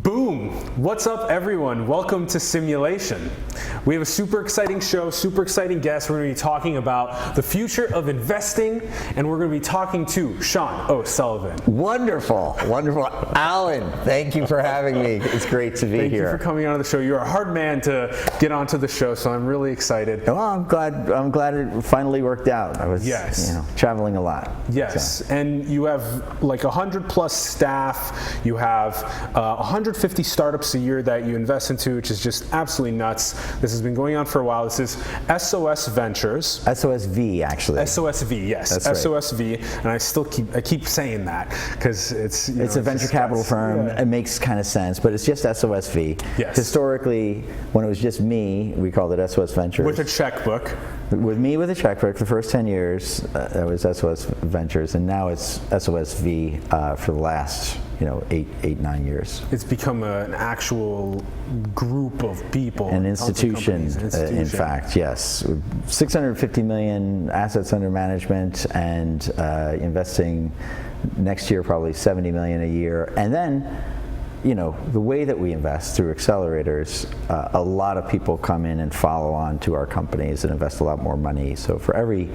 Boom! What's up, everyone? Welcome to Simulation. We have a super exciting show, super exciting guest. We're going to be talking about the future of investing, and we're going to be talking to Sean O'Sullivan. Wonderful, wonderful. Alan, thank you for having me. It's great to be here. Thank you for coming on the show. You're a hard man to get onto the show, so I'm really excited. Well, I'm glad it finally worked out. I was traveling a lot. Yes, so. And you have like 100+ staff. You have 150 startups a year that you invest into, which is just absolutely nuts. This has been going on for a while. This is SOS Ventures. SOSV, actually. SOSV, yes. That's SOSV, right. And I keep saying that because it's a venture capital firm. Yeah. It makes kind of sense, but it's just SOSV. Yes. Historically, when it was just me, we called it SOS Ventures. With a checkbook. With me with a checkbook. The first 10 years, that was SOS Ventures, and now it's SOSV for the last 8-9 years. It's become an actual group of people. An institution, in fact, yes. 650 million assets under management and investing next year probably 70 million a year. And then, the way that we invest through accelerators, a lot of people come in and follow on to our companies and invest a lot more money. So for every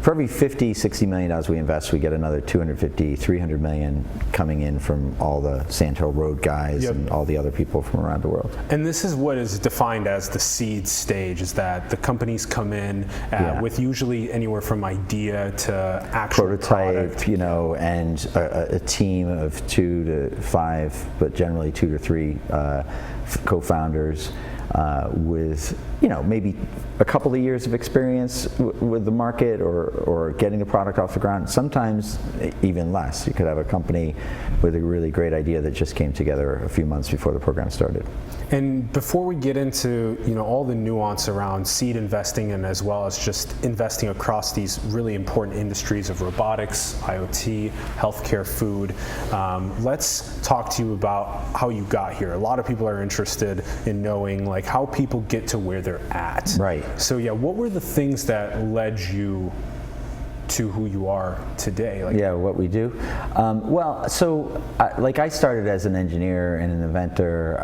$50-60 million we invest, we get another 250-300 million coming in from all the Sand Hill Road guys and all the other people from around the world. And this is what is defined as the seed stage, is that the companies come in with usually anywhere from idea to actual prototype, product. And a team of 2 to 5, but generally 2 to 3 co-founders. With maybe a couple of years of experience with the market or getting the product off the ground, sometimes even less. You could have a company with a really great idea that just came together a few months before the program started. And before we get into all the nuance around seed investing and as well as just investing across these really important industries of robotics, IoT, healthcare, food, let's talk to you about how you got here. A lot of people are interested in knowing how people get to where they're at. Right. So what were the things that led you to who you are today? What we do. I started as an engineer and an inventor.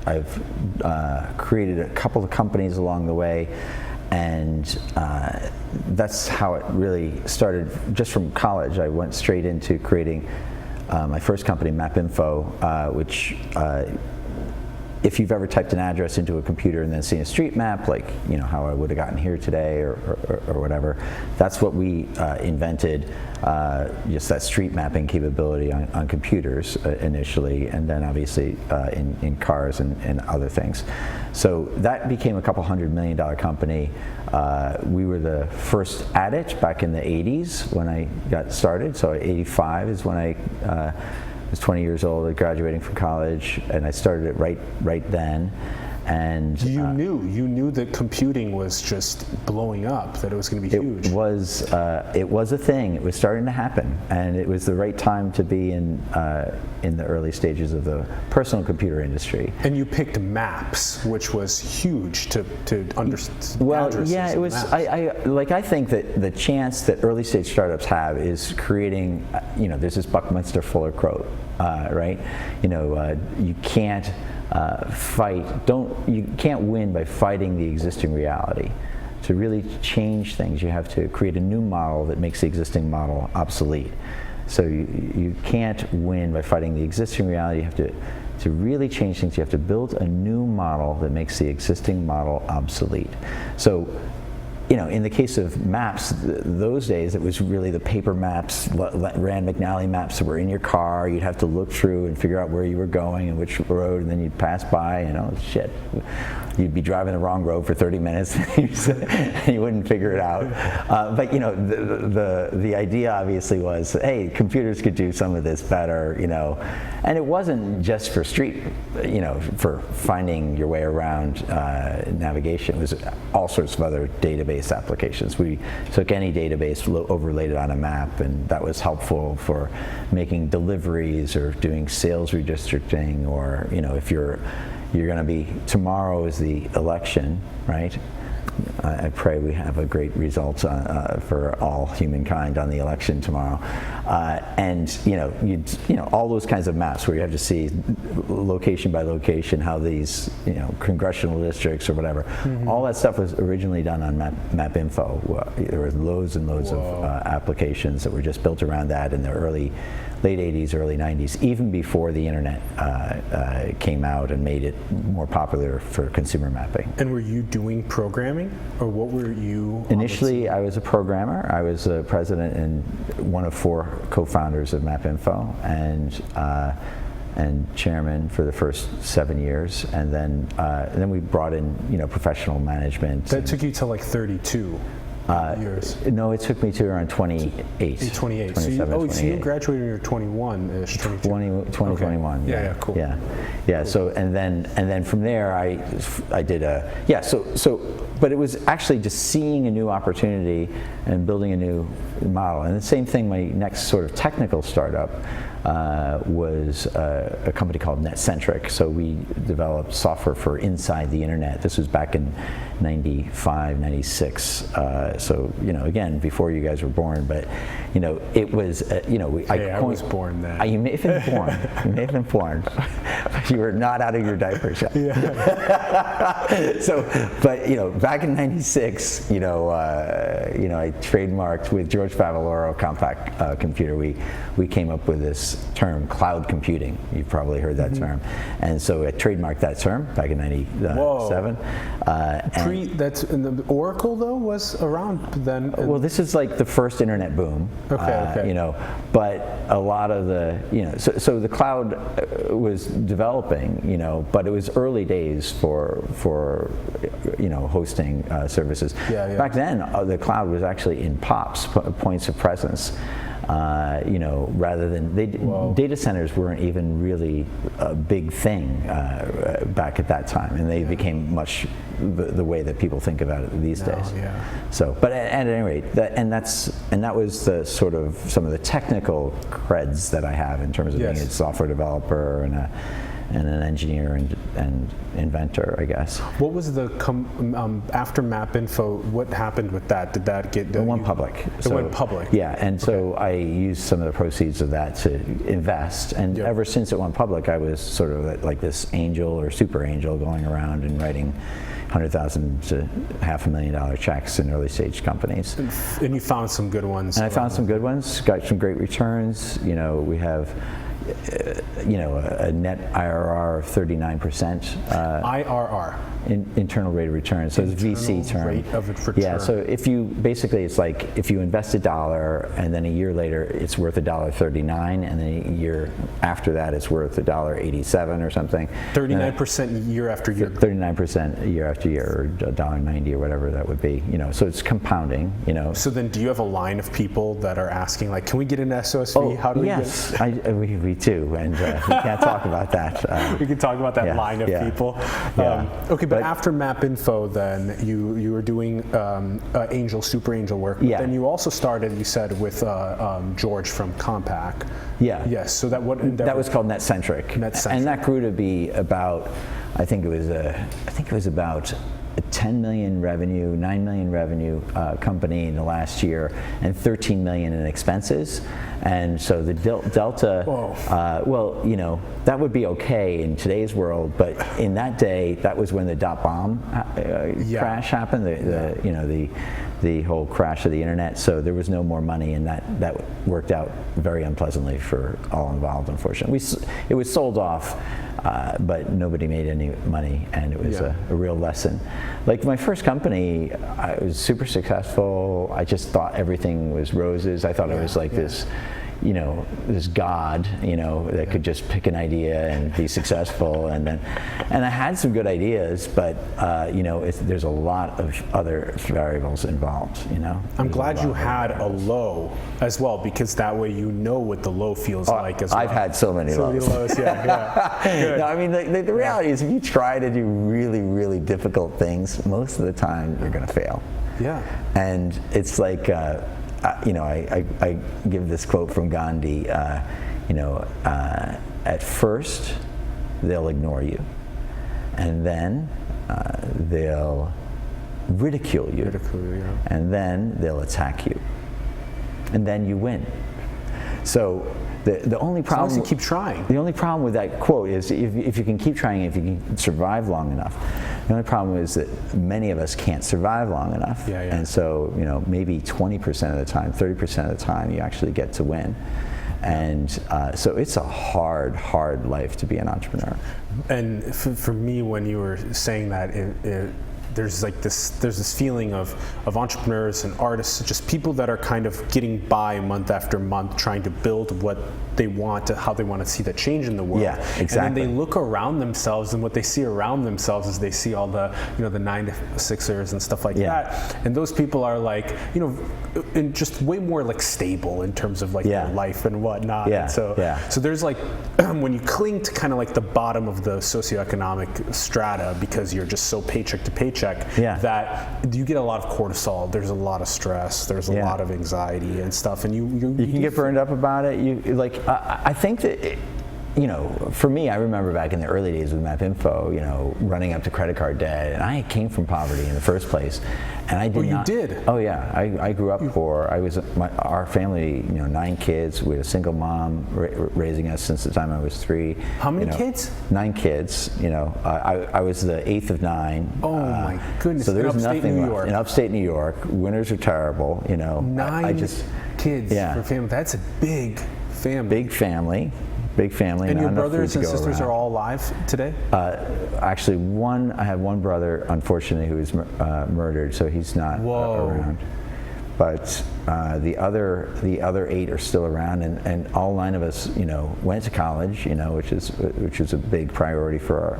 I've created a couple of companies along the way, and that's how it really started. Just from college, I went straight into creating my first company, MapInfo, which if you've ever typed an address into a computer and then seen a street map, how I would have gotten here today or whatever, that's what we invented, just that street mapping capability on computers initially, and then obviously in cars and other things. So that became a couple $100 million company. We were the first at it back in the 80s when I got started. So 85 is when I was 20 years old, graduating from college, and I started it right then. And you knew that computing was just blowing up, that it was going to be huge. It was a thing. It was starting to happen, and it was the right time to be in the early stages of the personal computer industry. And you picked maps, which was huge to understand. Well, it was. I think that the chance that early stage startups have is creating. There's this Buckminster Fuller quote, right? You can't. You can't win by fighting the existing reality. To really change things, you have to create a new model that makes the existing model obsolete. So you can't win by fighting the existing reality. You have to really change things. You have to build a new model that makes the existing model obsolete. So in the case of maps, those days it was really the paper maps, Rand McNally maps that were in your car. You'd have to look through and figure out where you were going and which road, and then you'd pass by, shit. You'd be driving the wrong road for 30 minutes and you wouldn't figure it out. But the idea obviously was, hey, computers could do some of this better, and it wasn't just for street, for finding your way around navigation. It was all sorts of other database applications. We took any database, overlaid it on a map, and that was helpful for making deliveries or doing sales redistricting, or if you're going to be, tomorrow is the election, right? I pray we have a great result for all humankind on the election tomorrow. And all those kinds of maps where you have to see location by location how these congressional districts or whatever. All that stuff was originally done on MapInfo. There were loads and loads of applications that were just built around that in the late 80s, early 90s, even before the internet came out and made it more popular for consumer mapping. And were you doing programming, or what were you? Initially, I was a programmer. I was a president and one of 4 co-founders of MapInfo, and chairman for the first 7 years, and then we brought in professional management. That took you to like 32 years. No, it took me to around 28. 28. So you graduated when you were 21-ish. 2021. Yeah, cool. Yeah. Cool. So and then from there I did but it was actually just seeing a new opportunity and building a new model. And the same thing, my next sort of technical startup was a company called Net-Centric. So we developed software for inside the internet. This was back in 95, 96. So again, before you guys were born, but it was I was born then. You may have been born. You may have been born, but you were not out of your diapers yet. Yeah. So, but back in '96, I trademarked with George Favaloro compact computer. We came up with this term, cloud computing. You've probably heard that term, and so I trademarked that term back in '97. That's in the Oracle though was around then. Well, this is like the first internet boom. Okay. But a lot of the so the cloud was developing, but it was early days for hosting services. Yeah. Back then, the cloud was actually in POPs, points of presence. Rather than data centers weren't even really a big thing back at that time, and they became much the way that people think about it these days. Yeah. So, but at any rate, that was the sort of some of the technical creds that I have in terms of being a software developer and an engineer and inventor, I guess. What was the after MapInfo? What happened with that? Did that get? It went public. It went public. Yeah, and so I used some of the proceeds of that to invest, and ever since it went public, I was sort of like this angel or super angel going around and writing $100,000 to $500,000 checks in early stage companies. And you found some good ones. And I found some good ones. Got some great returns. We have. A net IRR of 39%. IRR. Internal rate of return. So it's VC term. Rate of return. Yeah. So if you it's like if you invest $1 and then a year later it's worth $1.39, and then a year after that it's worth $1.87 or something. 39% year after year. 39% year after year, or $1.90 or whatever that would be. So it's compounding. So then, do you have a line of people that are asking, like, can we get an SOSV? How do we get it? We do, and we can't talk about that. We can talk about that line of people. Okay, but after MapInfo, then you were doing super angel work. But then you also started, you said, with George from Compaq. Yeah. Yes. So that was called Net-Centric. Net-Centric. And that grew to be about, I think it was about a 10 million revenue, 9 million revenue company in the last year, and 13 million in expenses. And so the delta, that would be okay in today's world, but in that day, that was when the dot-bomb crash happened, the whole crash of the internet. So there was no more money, and that worked out very unpleasantly for all involved, unfortunately. It was sold off, but nobody made any money, and it was a real lesson. Like my first company, I was super successful. I just thought everything was roses. I thought it was like this, this god, that could just pick an idea and be successful. And I had some good ideas, but there's a lot of other variables involved. I'm glad you had a low as well, because that way what the low feels like as well. I've had so many lows. Yeah. No, I mean the reality is, if you try to do really, really difficult things, most of the time you're going to fail. Yeah. And it's like. I give this quote from Gandhi, at first they'll ignore you, and then they'll ridicule you. And then they'll attack you. And then you win. So the only problem, as long as you keep trying. The only problem with that quote is if you can keep trying, if you can survive long enough. The only problem is that many of us can't survive long enough. And so, maybe 20% of the time, 30% of the time, you actually get to win. And so it's a hard life to be an entrepreneur. And for me, when you were saying that, there's this feeling of entrepreneurs and artists, just people that are kind of getting by month after month, trying to build what they want, how they want to see the change in the world. Yeah, exactly. And then they look around themselves, and what they see around themselves is they see all the, the 9-to-6ers and stuff like that. And those people are like, and just way more like stable in terms of like their life and whatnot. And so there's like, when you cling to kind of like the bottom of the socioeconomic strata because you're just so paycheck to paycheck, that you get a lot of cortisol. There's a lot of stress. There's a lot of anxiety and stuff. And you can get burned up about it. I think that, for me, I remember back in the early days with MapInfo, running up to credit card debt, and I came from poverty in the first place, and I did not. You did? Oh yeah, I grew up poor. Our family, 9 kids. We had a single mom raising us since the time I was 3. How many kids? 9 kids. I was the 8th of 9. Oh my goodness! So there was nothing New York. in upstate New York. Winters are terrible. 9 kids for family. That's a big family. Big family. And your brothers and sisters are all alive today? Actually, I have one brother, unfortunately, who was murdered, so he's not around. But the other 8 are still around, and all 9 of us, went to college, which is a big priority for our,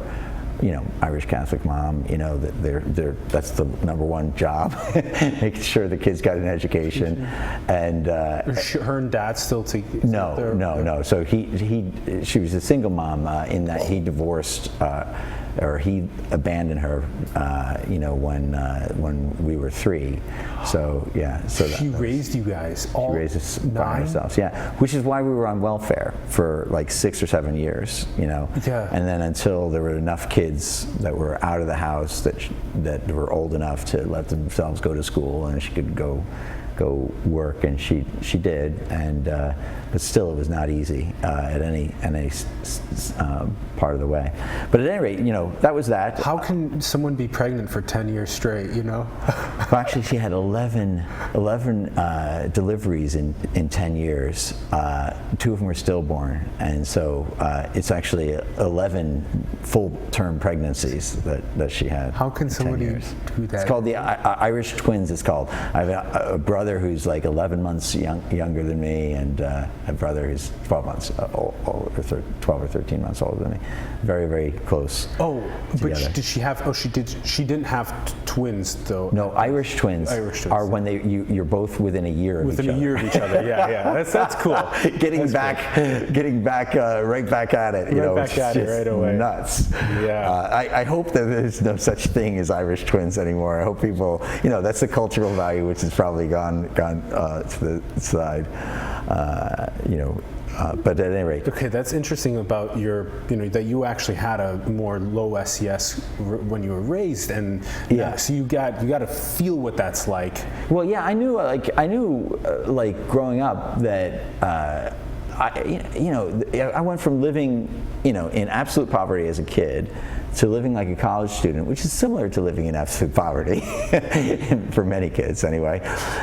Irish Catholic mom, that that's the #1 job, making sure the kids got an education. And her and dad still together? No. So she was a single mom in that he divorced, or he abandoned her, when we were 3. So she raised you guys all. She raised us by ourselves, which is why we were on welfare for like 6 or 7 years, and then until there were enough kids that were out of the house that were old enough to let themselves go to school, and she could go work, and she did, and but still it was not easy at any part of the way. But at any rate, that was that. How can someone be pregnant for 10 years straight? Well, actually, she had 11 deliveries in 10 years. 2 of them were stillborn, and so it's actually 11 full-term pregnancies that she had. How can somebody do that? It's called the Irish twins. It's called. I have a brother who's like 11 months younger than me, and a brother who's 12 months older, 12 or 13 months older than me. Very, very close. Oh, together. But did she have? Oh, she did. She didn't have twins though. No, Irish twins are when you're both within a year of each other. Within a year of each other. Yeah. That's cool. Getting back right back at it. Right away. Nuts. Yeah. I hope that there's no such thing as Irish twins anymore. I hope people, that's the cultural value which has probably gone to the side. But at any rate. Okay, that's interesting about your, that you actually had a more low SES when you were raised, and so you got to feel what that's like. Well, yeah, I knew growing up that I went from living in absolute poverty as a kid to living like a college student, which is similar to living in absolute poverty for many kids anyway.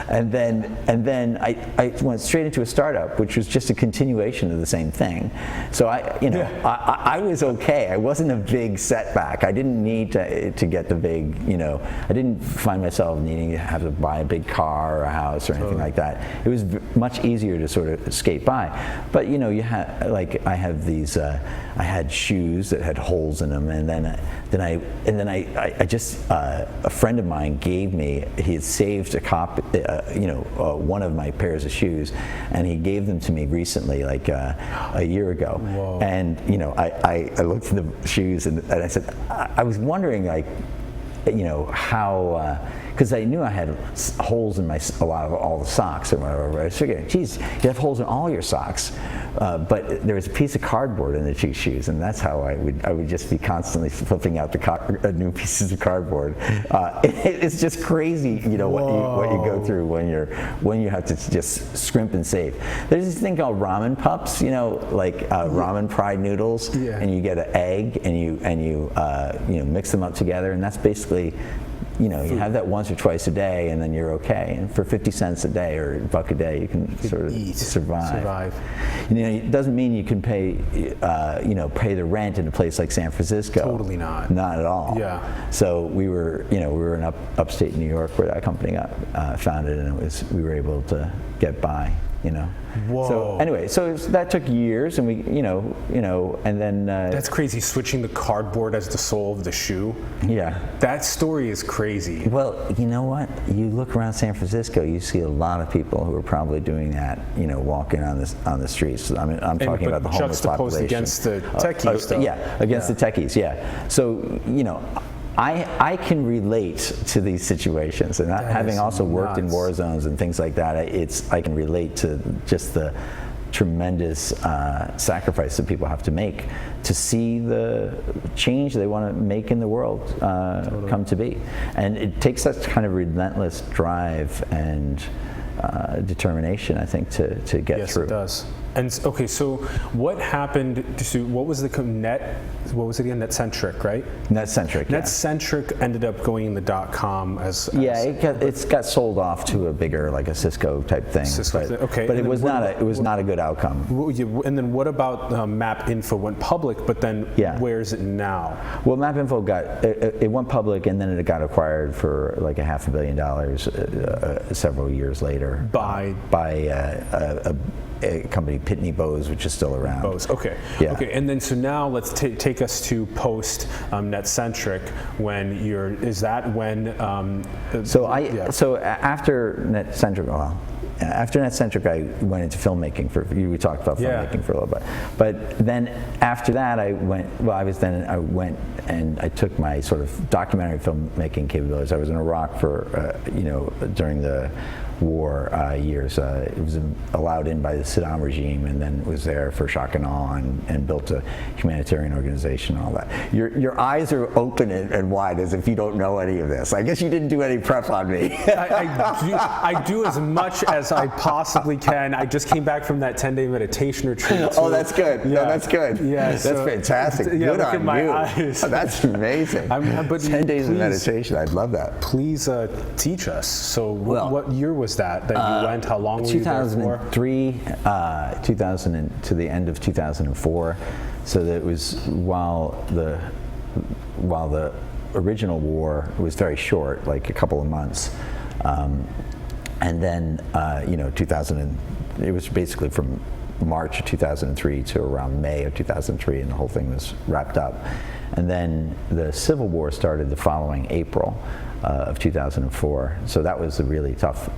And then I went straight into a startup, which was just a continuation of the same thing. So I was okay. I wasn't a big setback. I didn't need to get the big, I didn't find myself needing to have to buy a big car or a house or anything like that. It was much easier to sort of skate by. But you had, like, I have these, I had shoes that had holes in them, and then I just a friend of mine gave me. He had saved a copy, one of my pairs of shoes, and he gave them to me recently, like a year ago. Whoa. And I looked at the shoes, and I said, I was wondering, like, you know, how, because I knew I had holes in all the socks or whatever. I was figuring, geez, you have holes in all your socks, but there was a piece of cardboard in the two shoes, and that's how I would just be constantly flipping out the new pieces of cardboard. It's just crazy, you know, what you go through when you have to just scrimp and save. There's this thing called ramen pups, you know, like ramen fried noodles, and you get an egg and you know, mix them up together, and that's basically, you know, you have that once or twice a day, and then you're okay. And for 50 cents a day or $1 a day, you can sort of survive. You know, it doesn't mean you can pay, you know, pay the rent in a place like San Francisco. Totally not. Not at all. Yeah. So we were in upstate New York where that company got founded, and we were able to get by. You know. Whoa. So anyway, that took years, and we, you know, and then. That's crazy. Switching the cardboard as the sole of the shoe. Yeah. That story is crazy. Well, you know what? You look around San Francisco, you see a lot of people who are probably doing that. You know, walking on the streets. I mean, I'm talking about the homeless population. Against the techies, though. Yeah, against the techies. Yeah. So you know. I can relate to these situations, and having also worked in war zones and things like that, I can relate to just the tremendous sacrifice that people have to make to see the change they want to make in the world come to be. And it takes that kind of relentless drive and determination, I think, to get through. Yes, it does. And okay, so what happened? So what was the what was it again? Net-Centric, right? Net-Centric. Yeah. Net-Centric ended up going in the .com as it got sold off to a bigger, like a Cisco type thing. But it was not a good outcome. And then what about MapInfo went public? But then where is it now? Well, MapInfo it went public, and then it got acquired for like $500 million several years later by a company, Pitney Bowes, which is still around. Bowes, okay. Yeah. Okay, and then so now let's take us to post Net-Centric. So after Net-Centric, after Net-Centric, I went into filmmaking we talked about filmmaking for a little bit. But then after that, I went and I took my sort of documentary filmmaking capabilities. I was in Iraq for, you know, during the war years. It was allowed in by the Saddam regime, and then was there for shock and awe, and built a humanitarian organization and all that. Your eyes are open and wide as if you don't know any of this. I guess you didn't do any prep on me. I do as much as I possibly can. I just came back from that 10-day meditation retreat. Oh, that's good. Yeah. No, that's good. Yeah, that's fantastic. Yeah, good look on at my you. eyes. That's amazing. 10 days of meditation. I'd love that. Please teach us. So what year was that you went? How long were you there for? 2003, 2000 to the end of 2004. So that it was while the original war was very short, like a couple of months, and then you know, it was basically from March of 2003 to around May of 2003, and the whole thing was wrapped up. And then the Civil War started the following April of 2004. So that was a really tough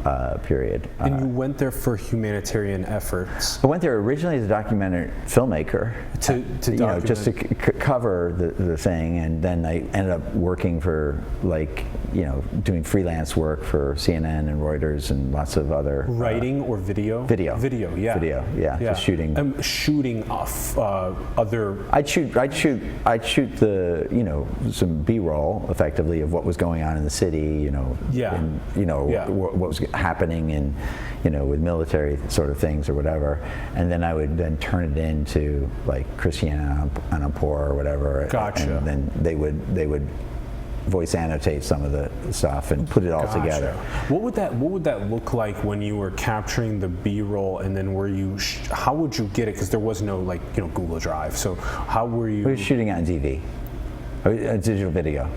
period. And you went there for humanitarian efforts? I went there originally as a documentary filmmaker, you know, just to cover the thing, and then I ended up working for, like, you know, doing freelance work for CNN and Reuters and lots of other writing or video. Video, yeah. Just shooting. Shooting off other. I'd shoot the, you know, some B-roll effectively of what was going on in the city, you know, and, you know, what was happening in, you know, with military sort of things or whatever, and then I would then turn it into like Christiana Amanpour or whatever. Gotcha. And then they would voice annotate some of the stuff and put it all together. What would that look like when you were capturing the B-roll, and then how would you get it? Because there was no, like, you know, Google Drive. So how were you? We were shooting on DV. A digital video,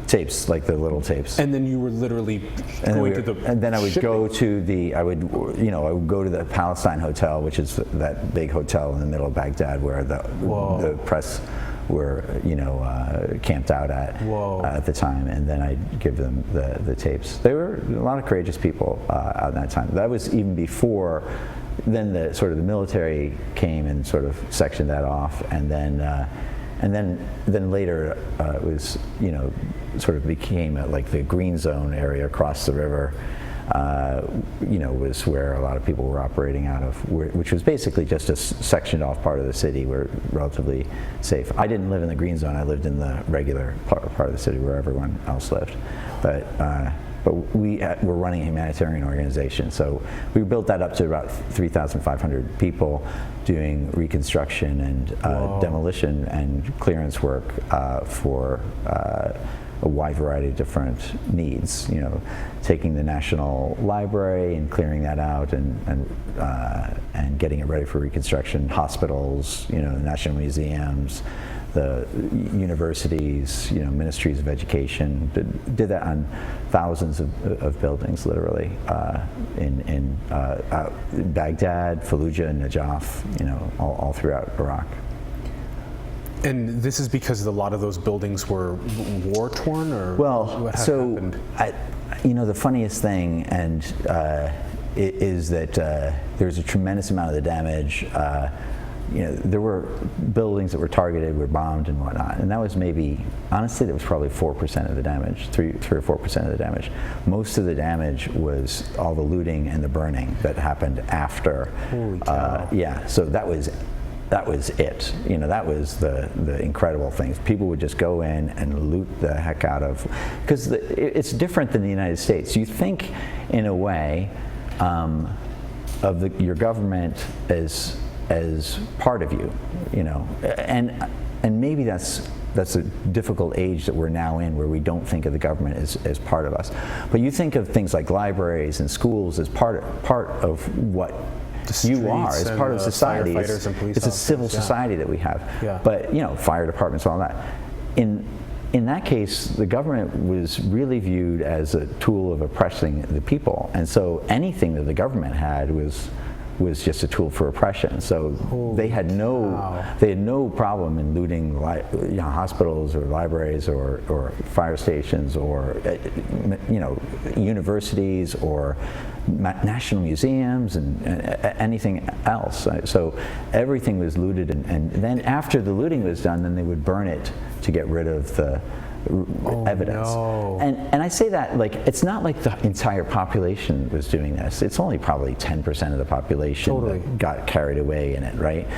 tapes, like the little tapes. And then you were literally going to the. And then I would go to I would go to the Palestine Hotel, which is that big hotel in the middle of Baghdad where the press were, you know, camped out at the time, and then I'd give them the tapes. They were a lot of courageous people out in that time. That was even before. Then the military came and sort of sectioned that off, and then. And then later it was, sort of became like the green zone area across the river, was where a lot of people were operating out of, which was basically just a sectioned off part of the city where relatively safe. I didn't live in the green zone. I lived in the regular part of the city where everyone else lived. But we were running a humanitarian organization, so we built that up to about 3,500 people doing reconstruction and demolition and clearance work for a wide variety of different needs. Taking the National Library and clearing that out and getting it ready for reconstruction. Hospitals, national museums, the universities, ministries of education. Did that on thousands of buildings, literally, in Baghdad, Fallujah, Najaf, all throughout Iraq. And this is because a lot of those buildings were war-torn, or what happened? The funniest thing is that there's a tremendous amount of the damage. There were buildings that were targeted, were bombed and whatnot, and that was honestly, that was probably 4% of the damage, 3 or 4% of the damage. Most of the damage was all the looting and the burning that happened after. Holy cow. So that was it. That was the incredible thing. People would just go in and loot the heck out of, because it's different than the United States. You think, in a way, of your government as part of you, and maybe that's a difficult age that we're now in, where we don't think of the government as part of us. But you think of things like libraries and schools as part of what you are, as part of society. It's a civil society that we have. Yeah. But fire departments, all that. In that case, the government was really viewed as a tool of oppressing the people, and so anything that the government had was just a tool for oppression. So they had no problem in looting hospitals or libraries or fire stations or universities or national museums and anything else. So everything was looted, and then after the looting was done, then they would burn it to get rid of the evidence. No. And I say that, it's not like the entire population was doing this. It's only probably 10% of the population that got carried away in it, right?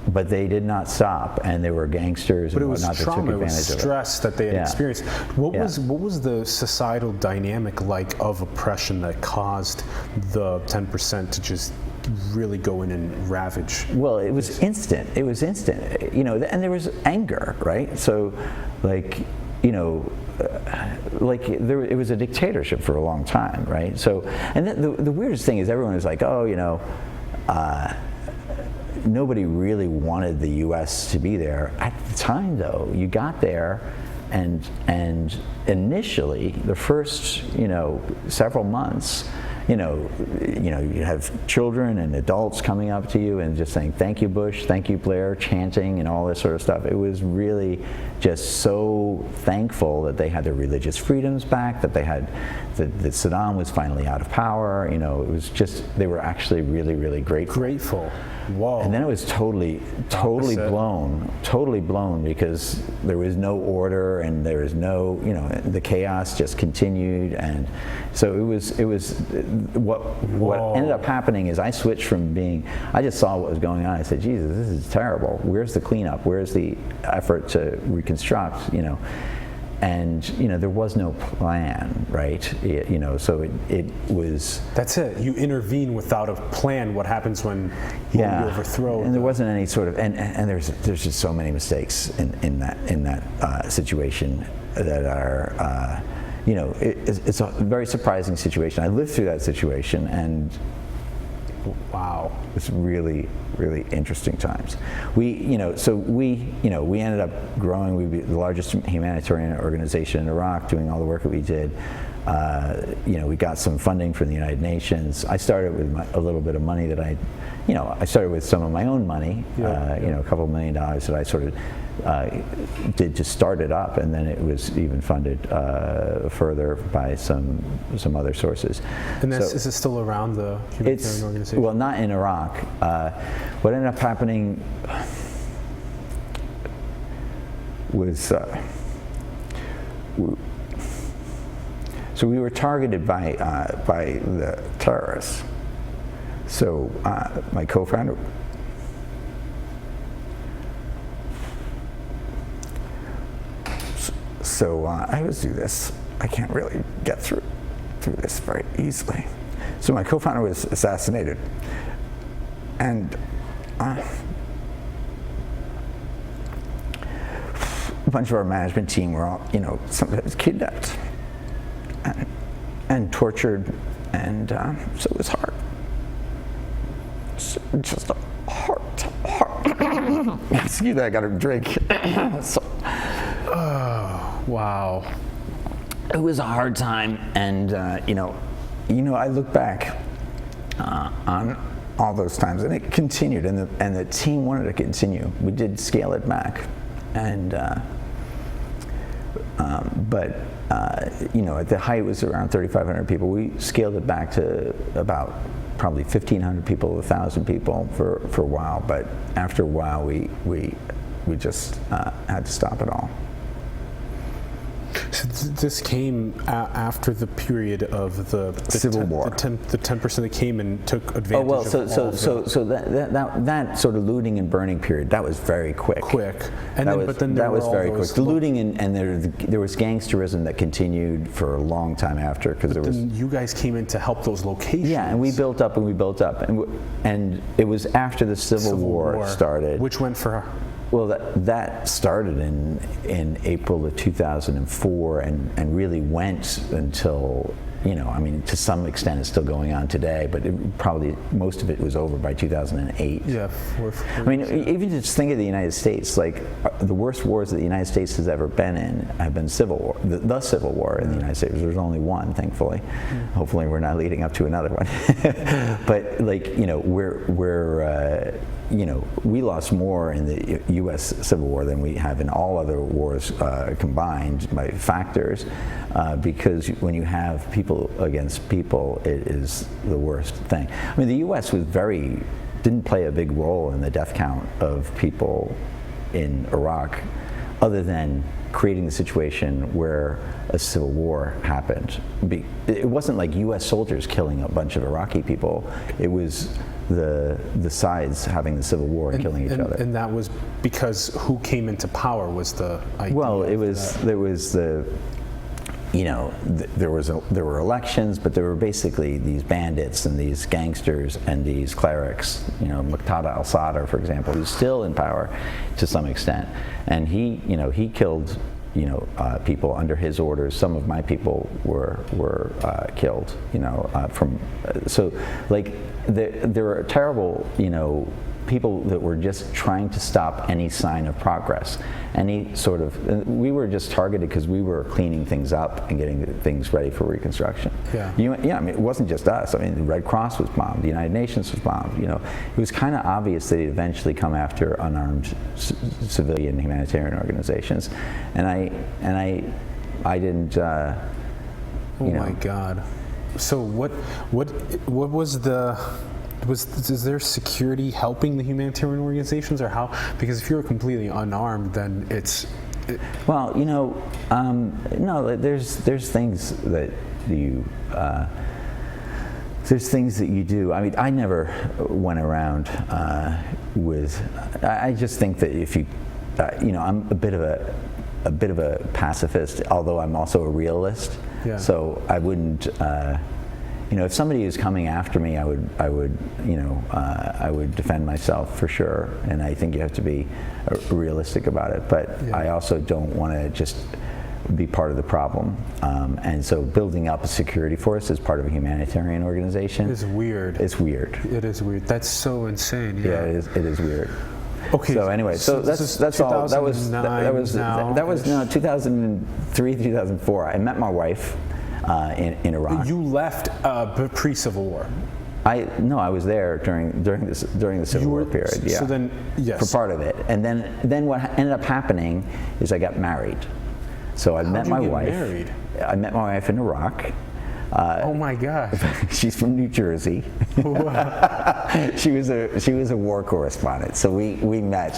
But they did not stop, and there were gangsters and whatnot that took advantage of it. But it was trauma, it was stress that they had experienced. What was the societal dynamic like of oppression that caused the 10% to just really go in and ravage? Well, it was instant. It was instant. And there was anger, right? So, it was a dictatorship for a long time, right? So, and the weirdest thing is everyone was like, nobody really wanted the U.S. to be there. At the time, though, you got there, and initially, the first, several months, you have children and adults coming up to you and just saying, "Thank you, Bush, thank you, Blair," chanting and all this sort of stuff. It was really just so thankful that they had their religious freedoms back, that they had, that Saddam was finally out of power. It was just, they were actually really, really grateful. Whoa. And then it was totally blown, because there was no order and there was no, the chaos just continued. And so it was what ended up happening is I switched from I just saw what was going on. I said, Jesus, this is terrible. Where's the cleanup? Where's the effort to reconstruct, And there was no plan, right? So it was. That's it. You intervene without a plan. What happens when you overthrow? And there wasn't any sort of, and there's just so many mistakes in that situation that are, it's a very surprising situation. I lived through that situation, and wow, it's really, really interesting times. We ended up growing. We were the largest humanitarian organization in Iraq, doing all the work that we did. We got some funding from the United Nations. I started with a little bit of money that I started with some of my own money, a couple $1 million that I sort of did to start it up, and then it was even funded further by some other sources. And is it still around the humanitarian organization? Well, not in Iraq. What ended up happening, was so we were targeted by the terrorists. So my co-founder. So I always do this. I can't really get through this very easily. So my co-founder was assassinated, and a bunch of our management team were all, sometimes kidnapped and tortured, and so it was hard. It's just a hard. Excuse me, I got a drink. So, wow. It was a hard time, and I look back on all those times, and it continued, and the team wanted to continue. We did scale it back, and but at the height it was around 3,500 people. We scaled it back to about probably 1,500 people, 1,000 people for a while. But after a while, we just had to stop it all. So this came after the period of the Civil War. The 10% that came and took advantage so that sort of looting and burning period, that was very quick. And that was very quick. The looting and there was gangsterism that continued for a long time after, because there was. You guys came in to help those locations. Yeah, and we built up, and it was after the Civil War started. Which went for. Well, that started in April of 2004 and really went until, to some extent it's still going on today, but probably most of it was over by 2008. Yeah. Even just think of the United States, like the worst wars that the United States has ever been in have been Civil War, the Civil War in the United States. There's only one, thankfully. Hopefully we're not leading up to another one. But we lost more in the U.S. Civil War than we have in all other wars combined by factors, because when you have people against people, it is the worst thing. The U.S. didn't play a big role in the death count of people in Iraq, other than creating the situation where a civil war happened. It wasn't like U.S. soldiers killing a bunch of Iraqi people. It was the sides having the civil war and killing each other. And that was because who came into power was the idea. Well, there were elections, but there were basically these bandits and these gangsters and these clerics. Muqtada al-Sadr, for example, who's still in power to some extent, and he killed people under his orders. Some of my people were killed. There were terrible people that were just trying to stop any sign of progress, we were just targeted because we were cleaning things up and getting things ready for reconstruction. It wasn't just us. The Red Cross was bombed, the United Nations was bombed. It was kind of obvious that he'd eventually come after unarmed civilian humanitarian organizations, and I didn't. My God! So what was the? Is there security helping the humanitarian organizations, or how? Because if you're completely unarmed, then it's. Well, no. There's things that you. There's things that you do. I never went around with. I just think that if you, I'm a bit of a pacifist, although I'm also a realist. Yeah. So I wouldn't. If somebody was coming after me, I would defend myself for sure, and I think you have to be realistic about it. But I also don't want to just be part of the problem, and so building up a security force as part of a humanitarian organization is weird. It's weird. It is weird. That's so insane. Yeah, it is weird. Okay. So anyway, that's all. That was 2003, 2004. I met my wife. In Iraq. You left pre-Civil War. I was there during the Civil War period. Yeah. So then, yes. For part of it, and then what ended up happening is I got married. So I met my wife. Married? I met my wife in Iraq. Oh my gosh. She's from New Jersey. She was a war correspondent, so we met.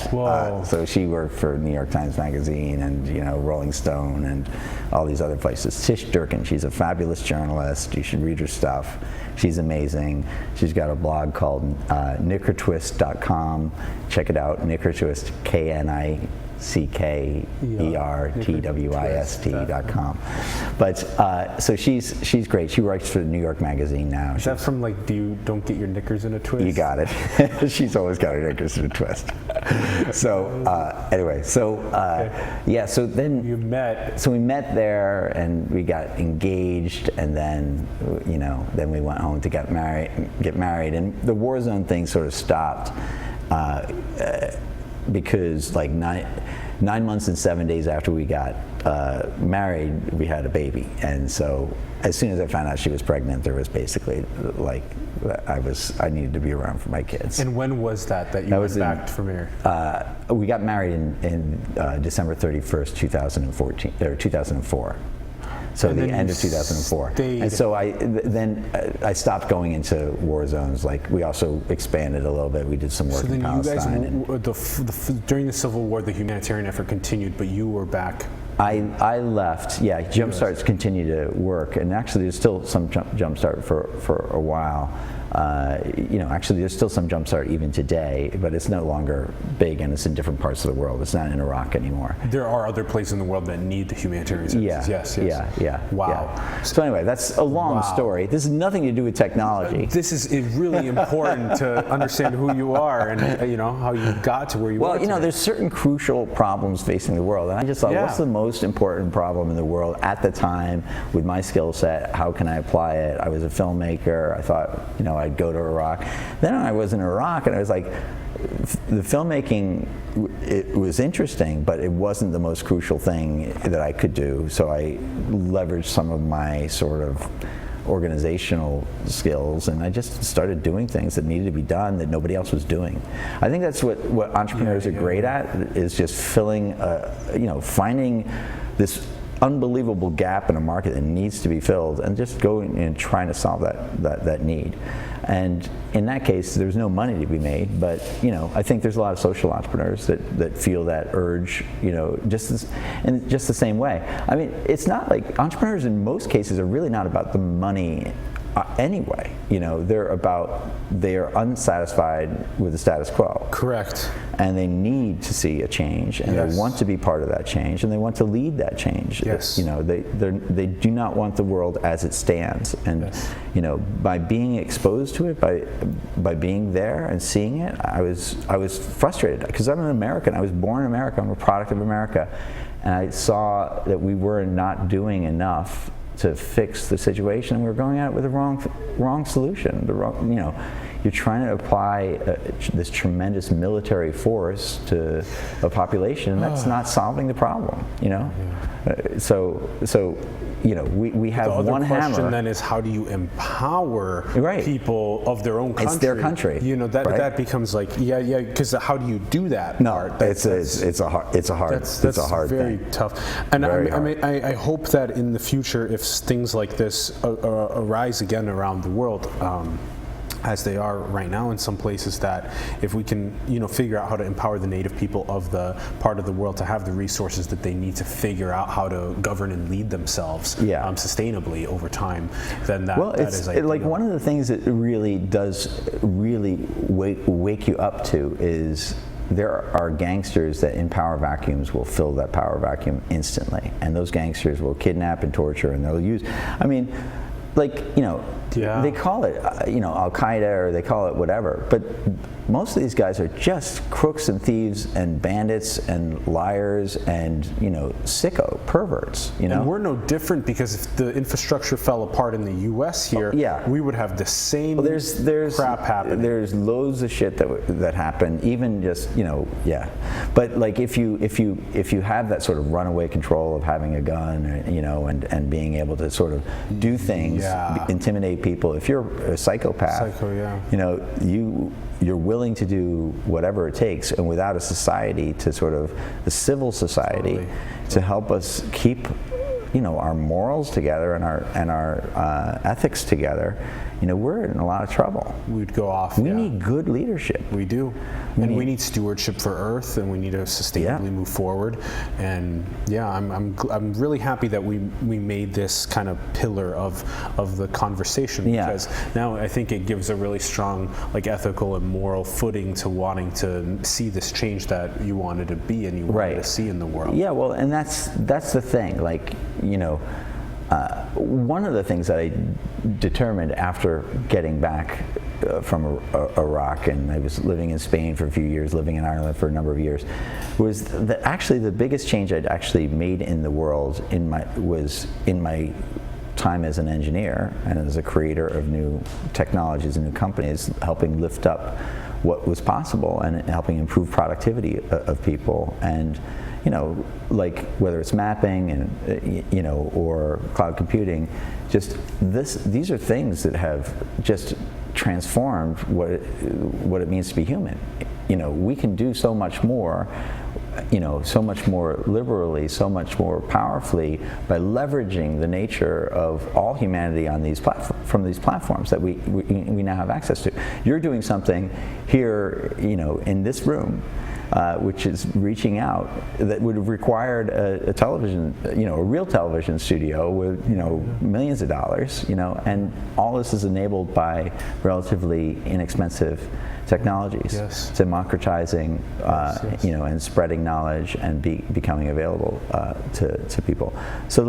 So she worked for New York Times Magazine and Rolling Stone and all these other places. Tish Durkin, she's a fabulous journalist. You should read her stuff. She's amazing. She's got a blog called knickertwist.com. Check it out, Knickertwist, KNICKERTWIST.com. But so she's great. She writes for the New York Magazine now. Is that from like don't get your knickers in a twist? You got it. She's always got her knickers in a twist. So anyway, so yeah. So then you met. So we met there, and we got engaged, and then then we went home to get married, and the war zone thing sort of stopped. Because like 9 months and 7 days after we got married, we had a baby, and so as soon as I found out she was pregnant, there was basically like I needed to be around for my kids. And when was that you went back from here? We got married in December 31st, 2014 or 2004. So the end of 2004. And so then I stopped going into war zones. Like we also expanded a little bit. We did some work in Palestine. You guys, during the Civil War, the humanitarian effort continued, but you were back. I left. Yeah, Jumpstart's continued to work, and actually there's still some Jumpstart for a while. Actually there's still some Jumpstart even today, but it's no longer big, and it's in different parts of the world. It's not in Iraq anymore. There are other places in the world that need the humanitarian services. Yes. Yeah. Wow. Yeah. So anyway, that's a long story. This has nothing to do with technology. This is really important to understand who you are and how you got to where you are. Well, there's certain crucial problems facing the world, and I just thought, what's the most important problem in the world at the time with my skill set? How can I apply it? I was a filmmaker. I thought, I'd go to Iraq. Then I was in Iraq, and I was like, the filmmaking, it was interesting, but it wasn't the most crucial thing that I could do. So I leveraged some of my sort of organizational skills, and I just started doing things that needed to be done that nobody else was doing. I think that's what entrepreneurs are great at, is just filling, finding this unbelievable gap in a market that needs to be filled, and just going and trying to solve that need. And in that case, there's no money to be made, but I think there's a lot of social entrepreneurs that feel that urge, just the same way. I mean, it's not like entrepreneurs in most cases are really not about the money anyway. They are unsatisfied with the status quo. Correct. And they need to see a change, and they want to be part of that change, and they want to lead that change. Yes. They do not want the world as it stands, and by being exposed to it, by being there and seeing it, I was frustrated because I'm an American. I was born in America. I'm a product of America, and I saw that we were not doing enough to fix the situation. We were going at it with the wrong solution. You're trying to apply this tremendous military force to a population that's not solving the problem. So we have one hammer. The question then is, how do you empower people of their own country? It's their country. That becomes like because how do you do that? No, it's a hard very thing. tough. And I hope that in the future, if things like this arise again around the world, as they are right now in some places, that if we can figure out how to empower the native people of the part of the world to have the resources that they need to figure out how to govern and lead themselves sustainably over time, then that is ideal. Like one of the things that really does wake you up to is there are gangsters that in power vacuums will fill that power vacuum instantly, and those gangsters will kidnap and torture, and they'll use, they call it, Al-Qaeda, or they call it whatever, but most of these guys are just crooks and thieves and bandits and liars and, sicko perverts, And we're no different, because if the infrastructure fell apart in the U.S. here, we would have the same crap happening. There's loads of shit that happen, even just, But like if you have that sort of runaway control of having a gun, and being able to sort of do things, intimidate people. If you're a psychopath, you're willing to do whatever it takes, and without a society to sort of, the civil society, to help us keep our morals together and our ethics together, we're in a lot of trouble. We'd go off. We need good leadership. We do. And we need stewardship for Earth, and we need to sustainably move forward. And I'm really happy that we made this kind of pillar of the conversation, because now I think it gives a really strong ethical and moral footing to wanting to see this change that you wanted to be and you wanted to see in the world. Yeah, well, and that's the thing. One of the things that I determined after getting back from Iraq, and I was living in Spain for a few years, living in Ireland for a number of years, was that actually the biggest change I'd actually made in the world was in my time as an engineer and as a creator of new technologies and new companies, helping lift up what was possible and helping improve productivity of people. And whether it's mapping and or cloud computing, these are things that have just transformed what it means to be human. We can do so much more, so much more liberally, so much more powerfully by leveraging the nature of all humanity on these from these platforms that we now have access to. You're doing something here, in this room, which is reaching out, that would have required a television, a real television studio with, millions of dollars, and all this is enabled by relatively inexpensive technologies, democratizing, and spreading knowledge and becoming available to people. So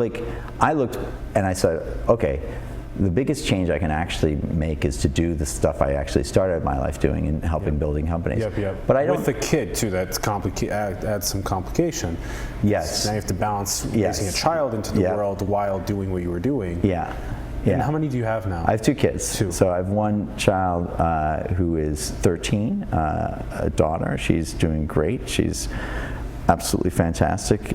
I looked and I said, okay, the biggest change I can actually make is to do the stuff I actually started my life doing and helping building companies. But I don't. With the kid too, that's adds some complication. Yes. Now you have to balance raising a child into the world while doing what you were doing. And how many do you have now? I have 2 kids. 2. So I have one child who is 13, a daughter. She's doing great. She's absolutely fantastic.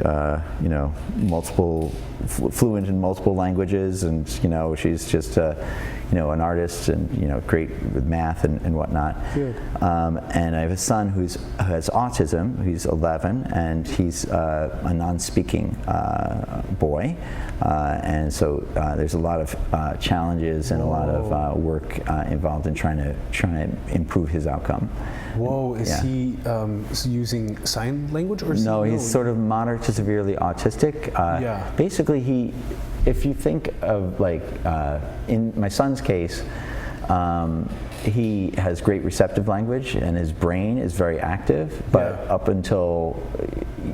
Fluent in multiple languages, and she's just an artist and great with math and whatnot. Good. And I have a son who has autism. He's 11, and he's a non-speaking boy. And so there's a lot of challenges and a lot of work involved in trying to improve his outcome. Whoa, is he using sign language or? No, he's sort of moderate to severely autistic. Basically, if you think of in my son's case, he has great receptive language and his brain is very active, but up until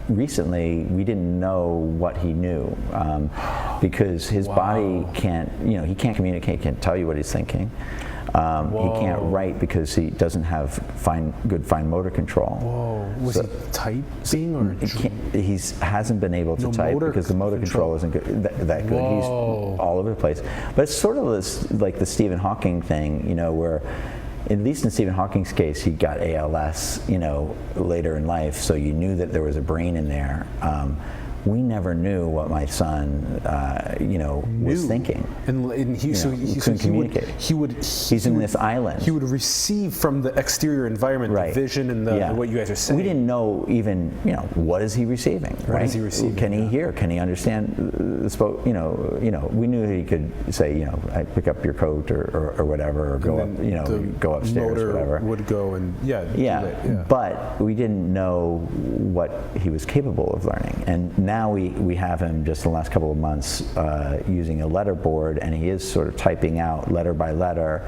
recently we didn't know what he knew, because his body can't, he can't communicate, can't tell you what he's thinking. He can't write because he doesn't have good fine motor control. Whoa, was he typing or? He hasn't been able to type because the motor control isn't that good. He's all over the place. But it's sort of this, like the Stephen Hawking thing, where at least in Stephen Hawking's case, he got ALS, later in life, so you knew that there was a brain in there. We never knew what my son, was thinking. And he couldn't communicate. He's in this island. He would receive from the exterior environment, the vision and what you guys are saying. We didn't know even, what is he receiving? What is he receiving? Can he hear? Can he understand the we knew he could say, I pick up your coat or whatever, or go up, go upstairs, or whatever. Would go and do that. But we didn't know what he was capable of learning, and now we have him just in the last couple of months using a letter board, and he is sort of typing out letter by letter,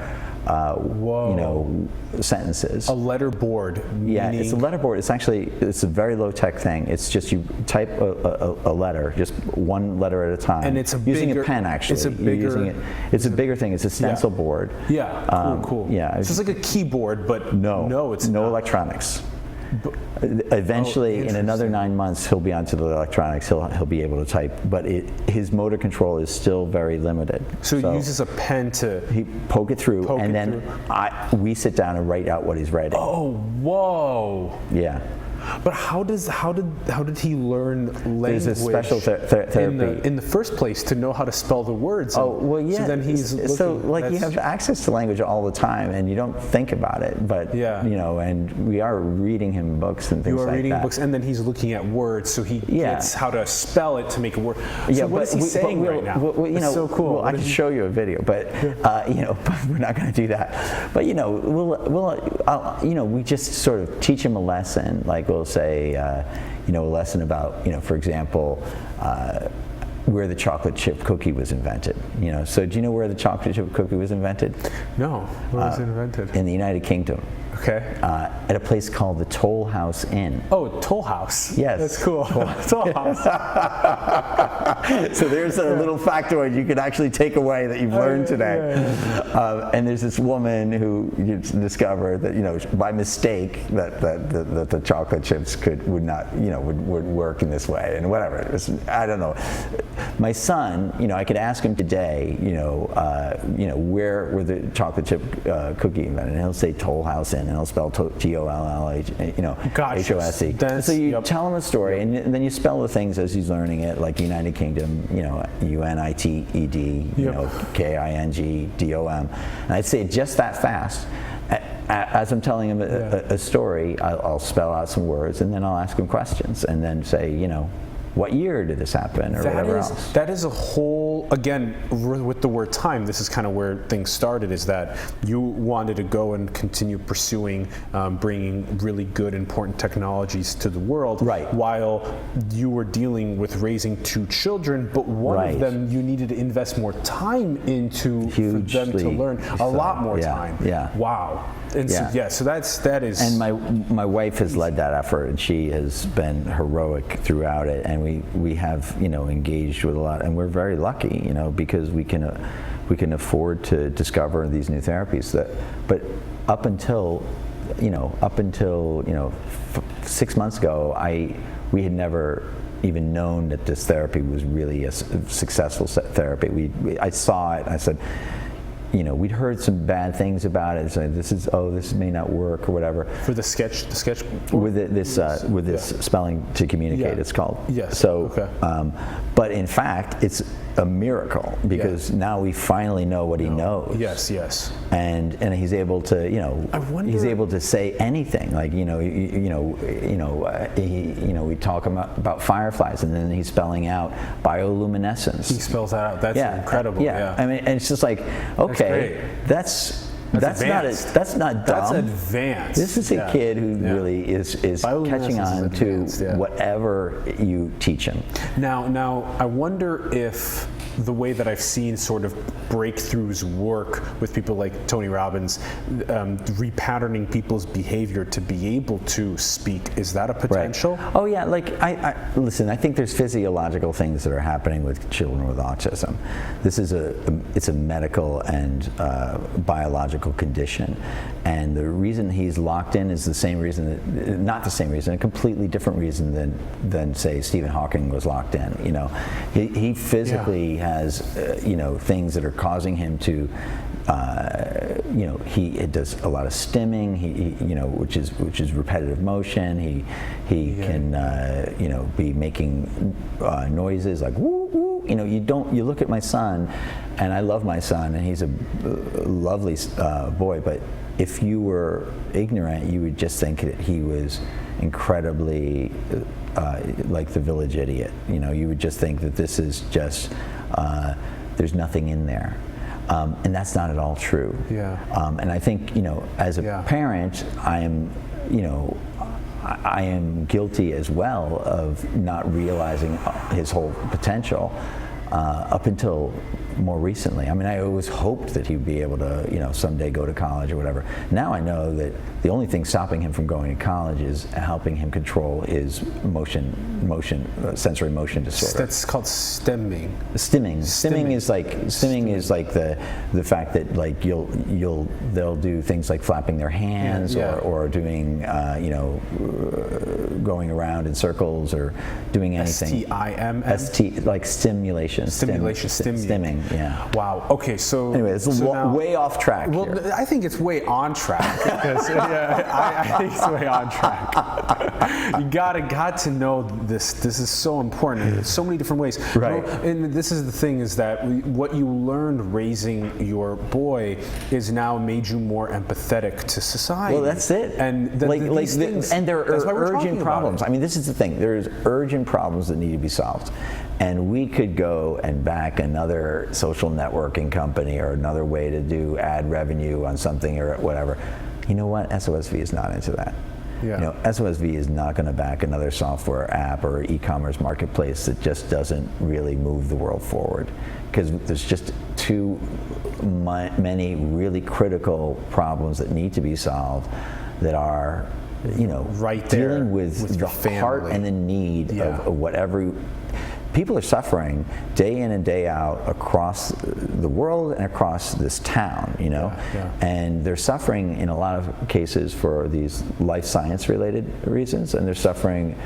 sentences. A letter board. Yeah, it's a letter board. It's a very low tech thing. It's just you type a letter, just one letter at a time. And it's using a pen actually. It's a bigger. It's a bigger thing. It's a stencil board. Yeah. Cool. Yeah. So it's like a keyboard, but no, it's no not. Electronics. Eventually, in another 9 months, he'll be onto the electronics. He'll be able to type, but his motor control is still very limited. So he uses a pen to poke it through, and then we sit down and write out what he's writing. Oh, whoa! Yeah. But how did he learn language? There's a special therapy in the first place to know how to spell the words. Oh, well, yeah. So then he's looking, so like you have access to language all the time, and you don't think about it. But you know, and we are reading him books and things like that. You are reading books, and then he's looking at words, so he gets how to spell it to make a word. So what is he saying right now? You know, so cool. Well, I can show you a video, but you know, but we're not going to do that. But you know, you know, we just sort of teach him a lesson. Like we'll say, you know, a lesson about, you know, for example, where the chocolate chip cookie was invented. You know, so do you know where the chocolate chip cookie was invented? No, where was it invented? In the United Kingdom. Okay. At a place called the Toll House Inn. Oh, Toll House. Yes. That's cool. Toll House. So there's a little factoid you can actually take away that you've learned today. And there's this woman who you discovered that, you know, by mistake that the chocolate chips would not, you know, would work in this way and whatever. It was, I don't know. My son, you know, I could ask him today, you know, where were the chocolate chip cookie invented, and he'll say Toll House Inn. And he'll spell T-O-L-L-H, you know, H-O-S-E. So you tell him a story, and then you spell the things as he's learning it, like United Kingdom, you know, U-N-I-T-E-D, you know, K-I-N-G-D-O-M. And I'd say it just that fast. As I'm telling him a story, I'll spell out some words, and then I'll ask him questions, and then say, you know, what year did this happen, or whatever else? That is a whole, again, with the word time, this is kind of where things started, is that you wanted to go and continue pursuing bringing really good, important technologies to the world, while you were dealing with raising 2 children, but one of them you needed to invest more time into for them to learn, a lot more time. Wow. And so that is. And my wife has led that effort, and she has been heroic throughout it. And we have, you know, engaged with a lot, and we're very lucky, you know, because we can afford to discover these new therapies. But up until 6 months ago, we had never even known that this therapy was really a successful therapy. I saw it, and I said, you know, we'd heard some bad things about it. So this may not work or whatever. For the sketch with this spelling to communicate, it's called. Yes. So, but in fact, it's a miracle, because now we finally know what he knows. Yes. And he's able to, you know, he's able to say anything. Like, you know, we talk about fireflies, and then he's spelling out bioluminescence. He spells that out. That's incredible. Yeah. I mean, and it's just like, okay, that's not dumb. That's advanced. This is a kid who really is catching on to whatever you teach him. Now, I wonder if the way that I've seen sort of breakthroughs work with people like Tony Robbins, repatterning people's behavior to be able to speak, is that a potential? Right. Oh yeah, like listen, I think there's physiological things that are happening with children with autism. This is it's a medical and biological condition, and the reason he's locked in is the same reason, not the same reason, a completely different reason than say Stephen Hawking was locked in. You know, he physically has you know, things that are causing him to you know, he does a lot of stimming, he you know, which is repetitive motion. He can you know, be making noises like woo woo. You know, you look at my son, and I love my son, and he's a lovely boy, but if you were ignorant, you would just think that he was incredibly like the village idiot. You know, you would just think that this is just there's nothing in there. And that's not at all true. And I think, you know, as a parent, I am guilty as well of not realizing his whole potential up until more recently. I mean, I always hoped that he'd be able to, you know, someday go to college or whatever. Now I know that the only thing stopping him from going to college is helping him control his sensory motion disorder. That's called stimming. Stimming is like the fact that like they'll do things like flapping their hands or doing you know, going around in circles or doing anything. STIMM. Like stimulation. Stimming. Yeah. Wow. Okay. So anyway, it's way off track. Well, here. I think it's way on track because I think it's way on track. You got to know this. This is so important in so many different ways. Right. And this is the thing, is that what you learned raising your boy is now made you more empathetic to society. Well, that's it. And and there are urgent problems. I mean, this is the thing. There's urgent problems that need to be solved. And we could go and back another social networking company or another way to do ad revenue on something or whatever. You know what? SOSV is not into that. Yeah. You know, SOSV is not going to back another software app or e-commerce marketplace that just doesn't really move the world forward, because there's just too many really critical problems that need to be solved that are, you know, right there dealing with the heart and the need of whatever. People are suffering day in and day out across the world and across this town, you know, and they're suffering in a lot of cases for these life science related reasons, and they're suffering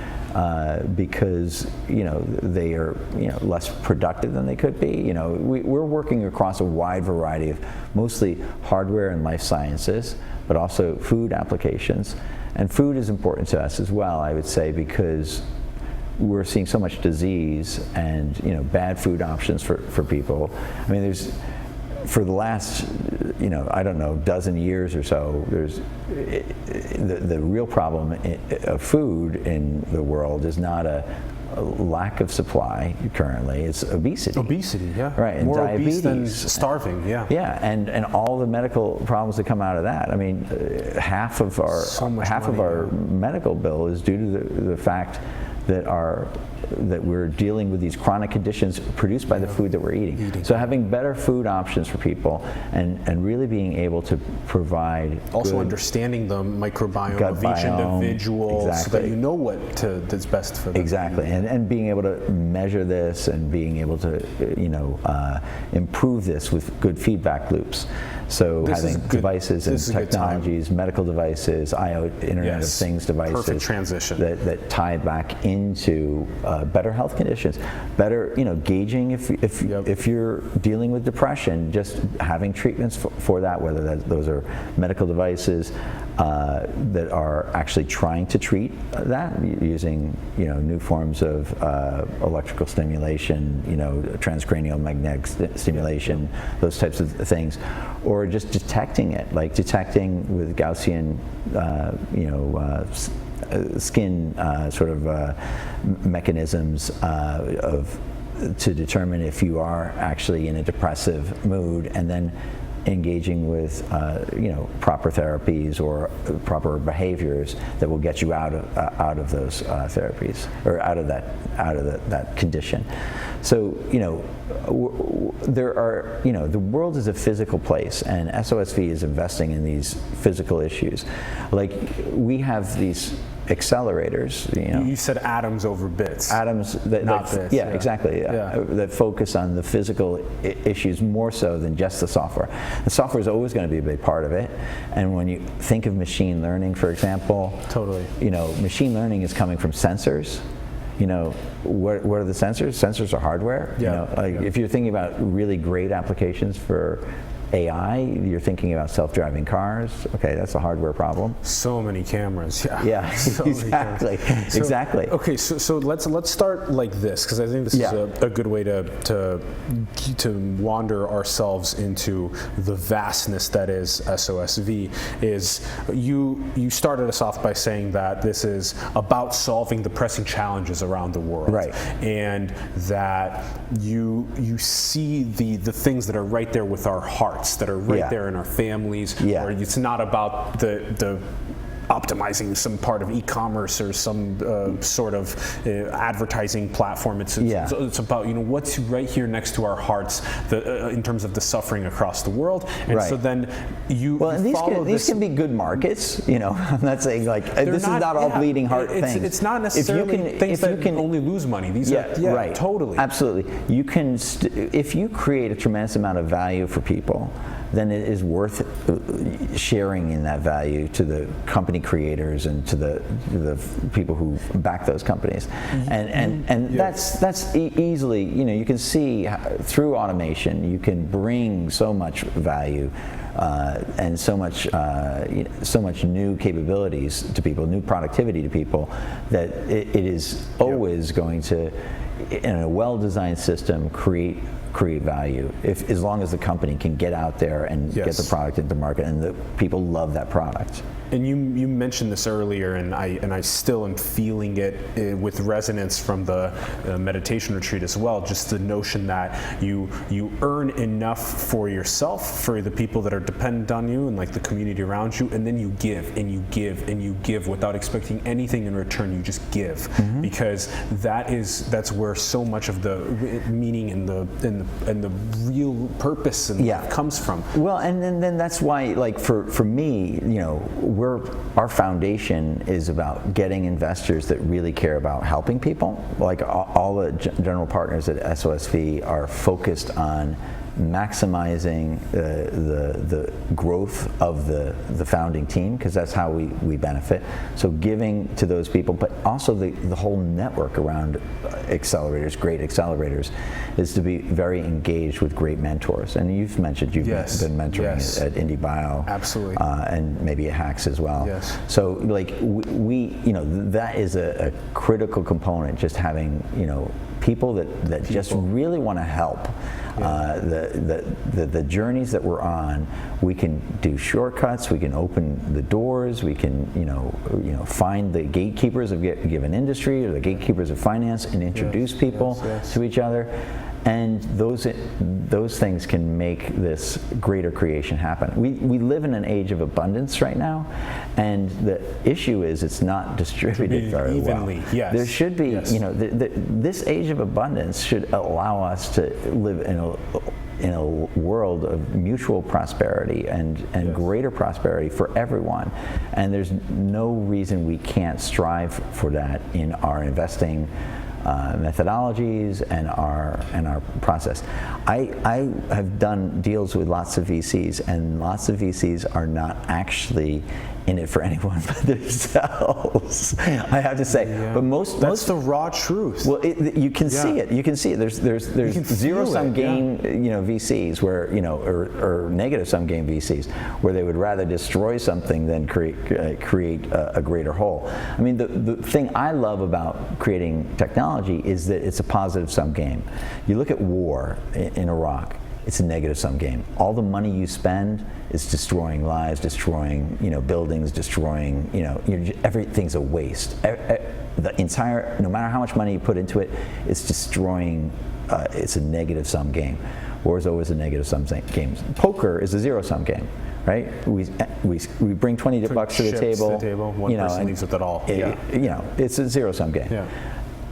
because, you know, they are, you know, less productive than they could be. You know, we're working across a wide variety of mostly hardware and life sciences, but also food applications, and food is important to us as well, I would say, because we're seeing so much disease and, you know, bad food options for people. I mean, there's, for the last, you know, I don't know, dozen years or so, there's the real problem of food in the world is not a lack of supply currently, it's obesity. Obesity, yeah. Right, and more diabetes. Obese than starving, yeah. Yeah, and all the medical problems that come out of that. I mean, half of our medical bill is due to the fact that we're dealing with these chronic conditions produced by the food that we're eating. So having better food options for people and really being able to provide also understanding the microbiome of each individual, so that you know that's best for them. Exactly, and being able to measure this and being able to, you know, improve this with good feedback loops. So having devices and technologies, medical devices, Internet of Things devices, perfect transition, that tie it back into better health conditions, better, you know, gauging if you're dealing with depression, just having treatments for that, whether those are medical devices that are actually trying to treat that using, you know, new forms of electrical stimulation, you know, transcranial magnetic stimulation, those types of things, or just detecting it, like detecting with Gaussian, you know, skin sort of mechanisms to determine if you are actually in a depressive mood, and then engaging with you know, proper therapies or proper behaviors that will get you out of those therapies, or out of that condition. So, you know, there are, you know, the world is a physical place, and SOSV is investing in these physical issues. Like, we have these accelerators, you know. You said atoms over bits. Atoms not bits. Yeah, exactly. That focus on the physical issues more so than just the software. The software is always going to be a big part of it. And when you think of machine learning, for example, totally. You know, machine learning is coming from sensors. You know, what are the sensors? Sensors are hardware. Yeah. You know, like if you're thinking about really great applications for AI, you're thinking about self-driving cars. Okay, that's a hardware problem. So many cameras. Yeah. Yeah. So exactly. So, exactly. Okay, so let's start like this, because I think this is a good way to wander ourselves into the vastness that is SOSV. Is you started us off by saying that this is about solving the pressing challenges around the world, right? And that you see the things that are right there with our hearts, that are right there in our families, or it's not about the optimizing some part of e-commerce or some sort of advertising platform. It's about, you know, what's right here next to our hearts, in terms of the suffering across the world. And so then these can be good markets. You know, I'm not saying like this is not all bleeding heart things. It's not necessarily things that can only lose money. These are right, totally, absolutely. You can if you create a tremendous amount of value for people, then it is worth sharing in that value to the company creators and to the people who back those companies. And that's easily, you can see through automation you can bring so much value and so much new capabilities to people, new productivity to people, that it is always going to, in a well-designed system, create value, as long as the company can get out there and get the product into market and the people love that product. And you mentioned this earlier, and I still am feeling it with resonance from the meditation retreat as well. Just the notion that you earn enough for yourself, for the people that are dependent on you, and like the community around you, and then you give and you give and you give without expecting anything in return. You just give, because that's where so much of the meaning and the real purpose and comes from. Well, and then that's why, like for me, our foundation is about getting investors that really care about helping people. Like all the general partners at SOSV are focused on maximizing the growth of the founding team, because that's how we benefit. So giving to those people, but also the whole network around accelerators, great accelerators, is to be very engaged with great mentors. And you've mentioned you've been mentoring at IndieBio, absolutely, and maybe at Hacks as well. Yes. So like we that is a critical component, just having people that just really want to help. The journeys that we're on, we can do shortcuts, we can open the doors, we can find the gatekeepers of a given industry or the gatekeepers of finance and introduce people to each other. And those things can make this greater creation happen. We live in an age of abundance right now, and the issue is it's not distributed very evenly. well. Yes. There should be, this age of abundance should allow us to live in a world of mutual prosperity and greater prosperity for everyone. And there's no reason we can't strive for that in our investing methodologies and our process. I have done deals with lots of VCs, and lots of VCs are not actually in it for anyone but themselves. I have to say, but that's the raw truth. Well, you can see it. You can see it. There's zero-sum game, VCs where or negative-sum game VCs where they would rather destroy something than create a greater whole. I mean, the thing I love about creating technology is that it's a positive-sum game. You look at war in Iraq. It's a negative-sum game. All the money you spend is destroying lives, destroying buildings, destroying everything's a waste. The entire, no matter how much money you put into it, it's destroying. It's a negative-sum game. War is always a negative-sum game. Poker is a zero-sum game, right? We bring $20 to the table. One person leaves with it all. It's a zero-sum game. Yeah.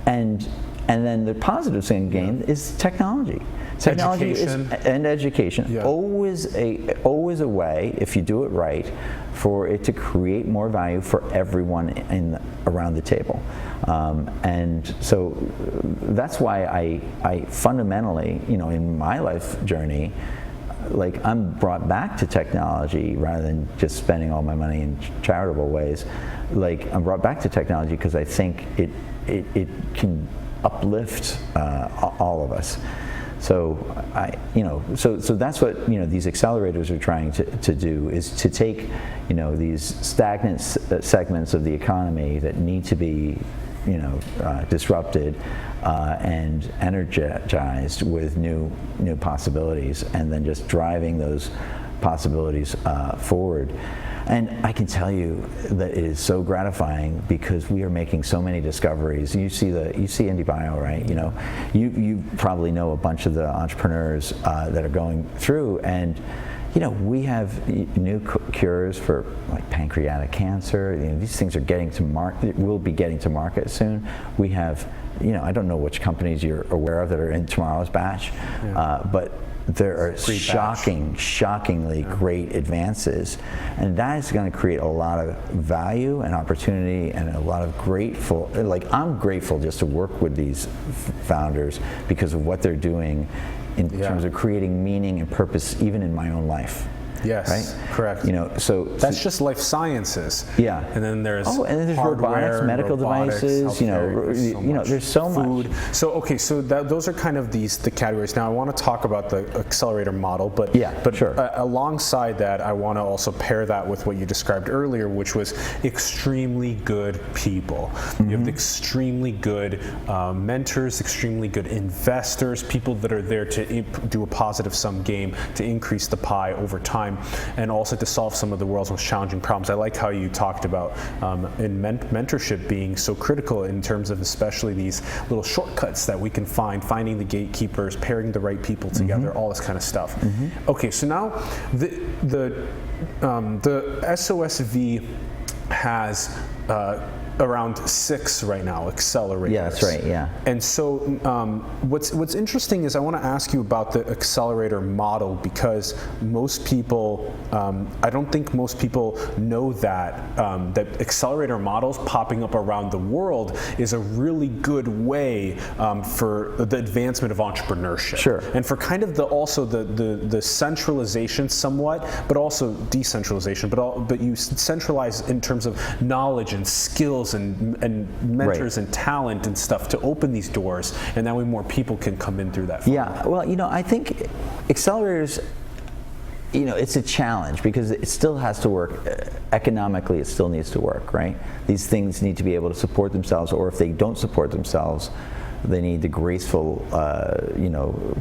And then the positive-sum game is technology. Technology and education. Always a way, if you do it right, for it to create more value for everyone around the table. And so that's why I fundamentally, in my life journey, like I'm brought back to technology rather than just spending all my money in charitable ways. Like I'm brought back to technology because I think it can uplift all of us. So so that's what these accelerators are trying to do, is to take these stagnant segments of the economy that need to be disrupted and energized with new possibilities, and then just driving those possibilities forward. And I can tell you that it is so gratifying because we are making so many discoveries. You see IndieBio, right? You probably know a bunch of the entrepreneurs that are going through, and we have new cures for like pancreatic cancer. These things are getting to market. Will be getting to market soon. We have, I don't know which companies you're aware of that are in tomorrow's batch, but there are shockingly great advances, and that is going to create a lot of value and opportunity and a lot of I'm grateful just to work with these founders because of what they're doing in terms of creating meaning and purpose even in my own life. Yes, right? correct. So that's just life sciences. Yeah. And then there's there's hardware, robotics, medical devices. There's so much. Food. So okay, so those are kind of the categories. Now I want to talk about the accelerator model, but sure. Alongside that, I want to also pair that with what you described earlier, which was extremely good people. You have extremely good mentors, extremely good investors, people that are there to do a positive sum game to increase the pie over time, and also to solve some of the world's most challenging problems. I like how you talked about mentorship being so critical in terms of especially these little shortcuts that we can finding the gatekeepers, pairing the right people together, all this kind of stuff. Okay, so now the SOSV has around 6 right now accelerators. Yeah, that's right. Yeah. And so what's interesting is I want to ask you about the accelerator model, because most people, I don't think most people know that that accelerator models popping up around the world is a really good way for the advancement of entrepreneurship. Sure. And for kind of the centralization somewhat, but also decentralization. But you centralize in terms of knowledge and skills and mentors and talent and stuff to open these doors, and that way more people can come in through that funnel. Yeah, well, I think accelerators, it's a challenge because it still has to work. Economically, it still needs to work, right? These things need to be able to support themselves, or if they don't support themselves, they need the graceful,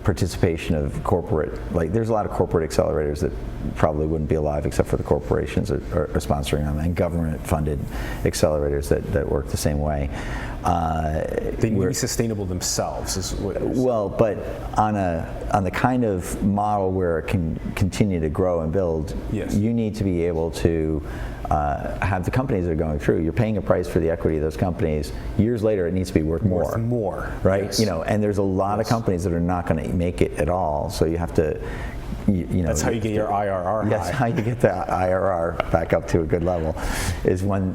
participation of corporate. Like, there's a lot of corporate accelerators that probably wouldn't be alive except for the corporations that are sponsoring them, and government-funded accelerators that work the same way. They need to be sustainable themselves, is what it is. Well, but on the kind of model where it can continue to grow and build, you need to be able to have the companies that are going through. You're paying a price for the equity of those companies. Years later, it needs to be worth more. Right? Yes. And there's a lot of companies that are not going to make it at all. So you have to. That's how you get your IRR high. That's how you get the IRR back up to a good level, is when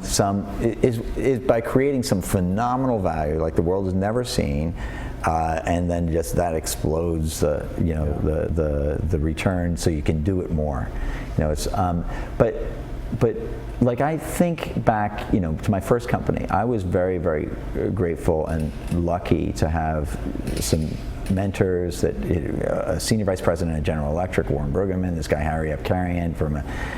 is by creating some phenomenal value like the world has never seen, and then just that explodes the return, so you can do it more. It's but like, I think back, to my first company, I was very, very grateful and lucky to have some mentors, a senior vice president at General Electric, Warren Brueggemann, this guy Harry Abkarian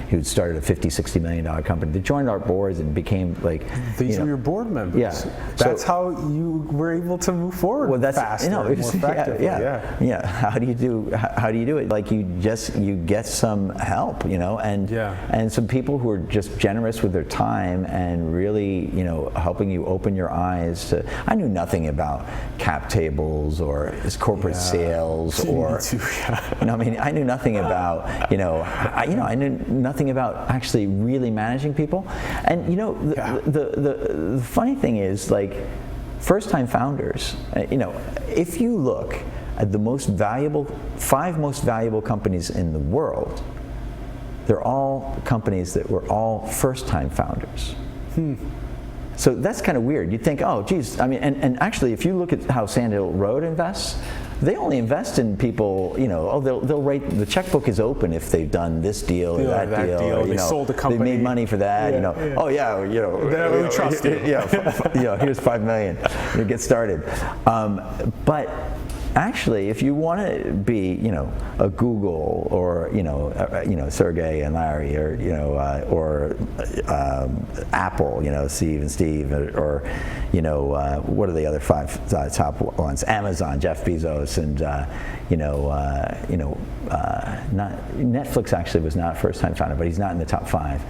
who started a $50-60 million company. They joined our boards and became like. These are your board members. Yeah. That's how you were able to move forward faster, more effectively. Yeah. How do you do it? Like, you get some help, and some people who are just generous with their time and really, helping you open your eyes to. I knew nothing about cap tables or corporate sales, or I knew nothing about I knew nothing about actually really managing people. And the funny thing is, like, first-time founders, if you look at the 5 most valuable companies in the world, they're all companies that were all first-time founders. So that's kind of weird. You'd think, oh, geez. I mean, and actually, if you look at how Sand Hill Road invests, they only invest in people. They'll write, the checkbook is open if they've done this deal or that deal. They sold the company. They made money for that. Oh yeah, we trust you. Here's $5 million. Get started. But actually, if you want to be, a Google or Sergey and Larry, or Apple, Steve and Steve, or what are the other 5 top ones? Amazon, Jeff Bezos, and Netflix actually was not a first-time founder, but he's not in the top 5.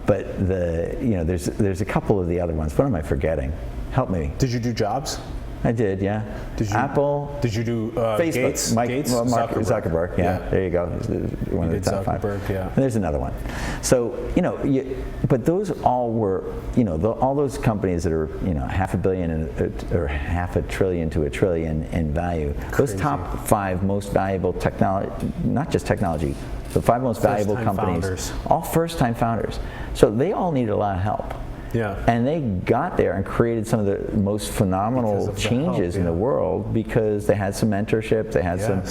But there's a couple of the other ones. What am I forgetting? Help me. Did you do Jobs? I did, yeah. Did you, Apple. Did you do Facebook. Gates? Mark Zuckerberg. Yeah, there you go. One of the top five. Yeah. And there's another one. So, but those all were, all those companies that are, $500 million or $500 billion to $1 trillion in value. Crazy. Those top 5 most valuable technology, not just technology, the 5 most valuable companies, founders. All first-time founders. So they all needed a lot of help. Yeah. And they got there and created some of the most phenomenal changes in the world because they had some mentorship, they had some,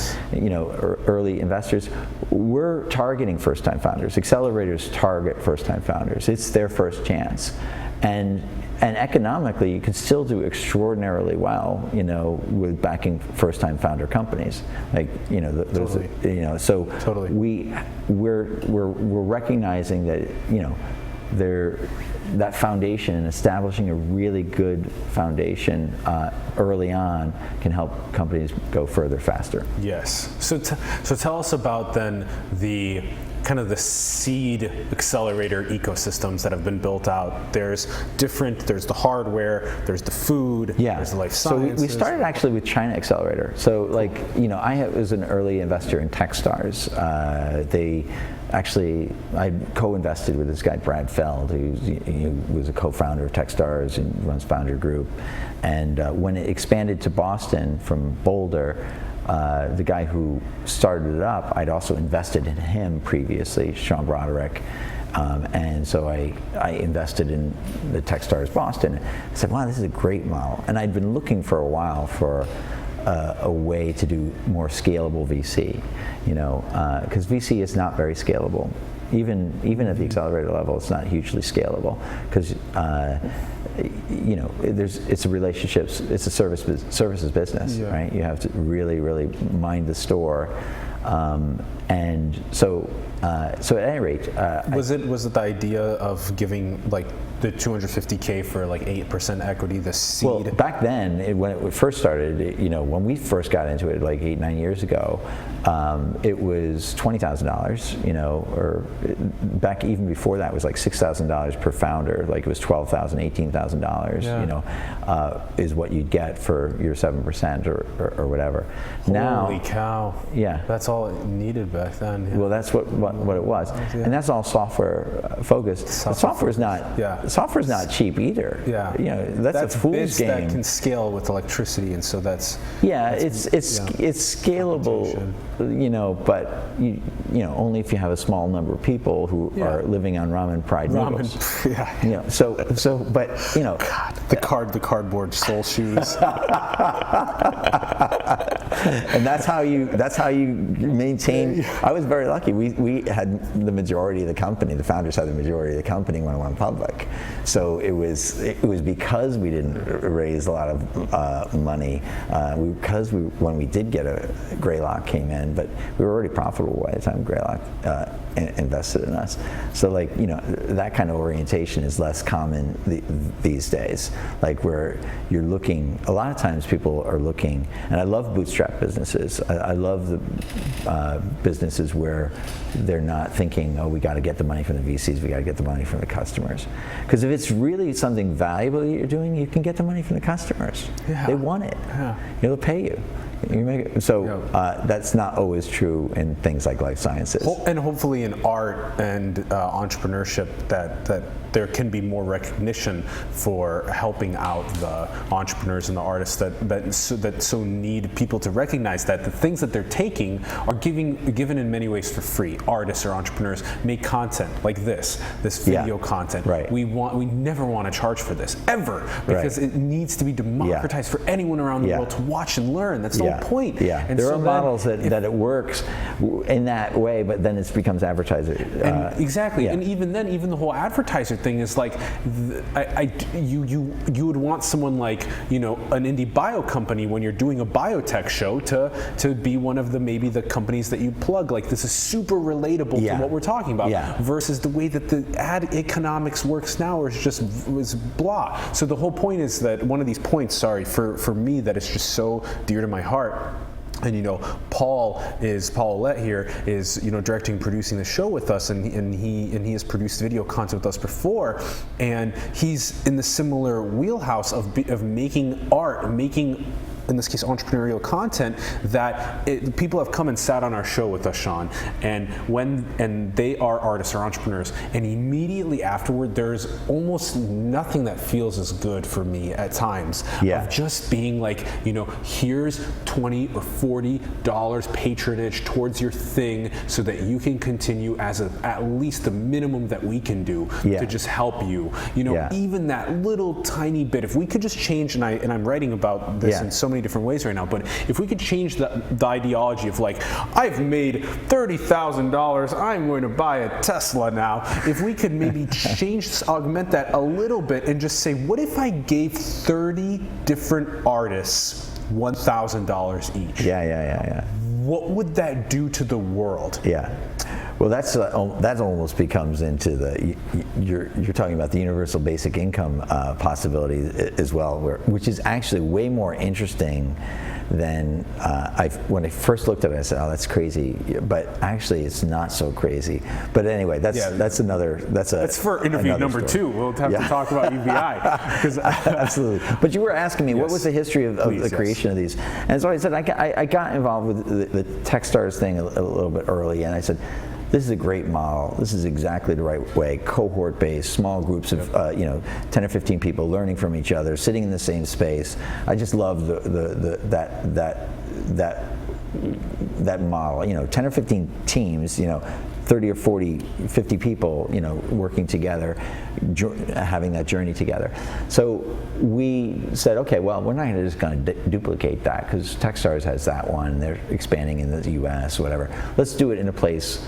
early investors. We're targeting first-time founders. Accelerators target first-time founders. It's their first chance. And economically, you can still do extraordinarily well, with backing first-time founder companies. Like, Totally. So totally. we're recognizing that, that foundation and establishing a really good foundation early on can help companies go further faster. Yes. So tell us about then the kind of the seed accelerator ecosystems that have been built out. There's the hardware, there's the food, there's the life sciences. So we started actually with China Accelerator. So I was an early investor in Techstars. I co-invested with this guy, Brad Feld, who was a co-founder of Techstars and runs Founder Group. And when it expanded to Boston from Boulder, the guy who started it up, I'd also invested in him previously, Sean Broderick. And so I invested in the Techstars Boston. I said, wow, this is a great model. And I'd been looking for a while for a way to do more scalable VC, because VC is not very scalable. Even at the accelerator level, it's not hugely scalable because it's a relationships, it's a services business, right? You have to really, really mind the store, and so at any rate, was it the idea of giving like the $250K for like 8% equity, the seed? Well, back then, when it first started, when we first got into it like 8-9 years ago, it was $20,000, or back even before that it was like $6,000 per founder, like it was $12,000, $18,000, is what you'd get for your 7% or whatever. Holy cow. Yeah. That's all it needed back then. Yeah. Well, that's what it was. And that's all software focused. Software's not cheap either. Yeah. That's a fool's game. That can scale with electricity, and so that's it's scalable, but only if you have a small number of people who are living on ramen pride noodles. But God, the cardboard sole shoes. And that's how you maintain. I was very lucky. We had the majority of the company. The founders had the majority of the company when it went public. So it was because we didn't raise a lot of money. When we did get Greylock came in, but we were already profitable by the time Greylock invested in us. So that kind of orientation is less common these days. Like where you're looking, a lot of times people are looking, and I love bootstrap businesses. I love the businesses where they're not thinking, oh, we got to get the money from the VCs, we got to get the money from the customers. Because if it's really something valuable that you're doing, you can get the money from the customers. Yeah. They want it. Yeah. They'll pay you. That's not always true in things like life sciences. And hopefully in art and entrepreneurship that there can be more recognition for helping out the entrepreneurs and the artists that so need people to recognize that the things that they're taking are given in many ways for free. Artists or entrepreneurs make content like this video content. Right. We never want to charge for this ever because it needs to be democratized for anyone around the world to watch and learn. That's the whole point. Yeah. And there are models that it works in that way, but then it becomes advertiser. Exactly. And even then, even the whole advertiser thing is like, you would want someone like an IndieBio company when you're doing a biotech show to be one of maybe the companies that you plug. Like this is super relatable to what we're talking about. Yeah. Versus the way that the ad economics works now was blah. So the whole point is that one of these points, for me, that is just so dear to my heart. And Paul Ouellette here is directing and producing the show with us, and he has produced video content with us before, and he's in the similar wheelhouse of making art, making, in this case, entrepreneurial content that people have come and sat on our show with us, Sean, and they are artists or entrepreneurs, and immediately afterward there's almost nothing that feels as good for me at times of just being like, here's $20 or $40 patronage towards your thing so that you can continue as at least the minimum that we can do to just help you. Even that little tiny bit, if we could just change, and I'm writing about this in so many different ways right now, but if we could change the ideology of like, I've made $30,000, I'm going to buy a Tesla now. If we could maybe augment that a little bit and just say, what if I gave 30 different artists $1,000 each? Yeah. What would that do to the world? Yeah. Well, that almost becomes into you're talking about the universal basic income possibility as well, which is actually way more interesting than when I first looked at it. I said, "Oh, that's crazy," but actually, it's not so crazy. But anyway, that's for interview number 2. We'll have to talk about UBI. Absolutely. But you were asking me what was the history of the creation of these, and so I said I got involved with the Techstars thing a little bit early, and I said, this is a great model. This is exactly the right way. Cohort-based, small groups of 10 or 15 people learning from each other, sitting in the same space. I just love that model. 10 or 15 teams. 30 or 40, 50 people, working together, having that journey together. So we said, okay, well, we're not just going to duplicate that because Techstars has that one. They're expanding in the U.S. whatever. Let's do it in a place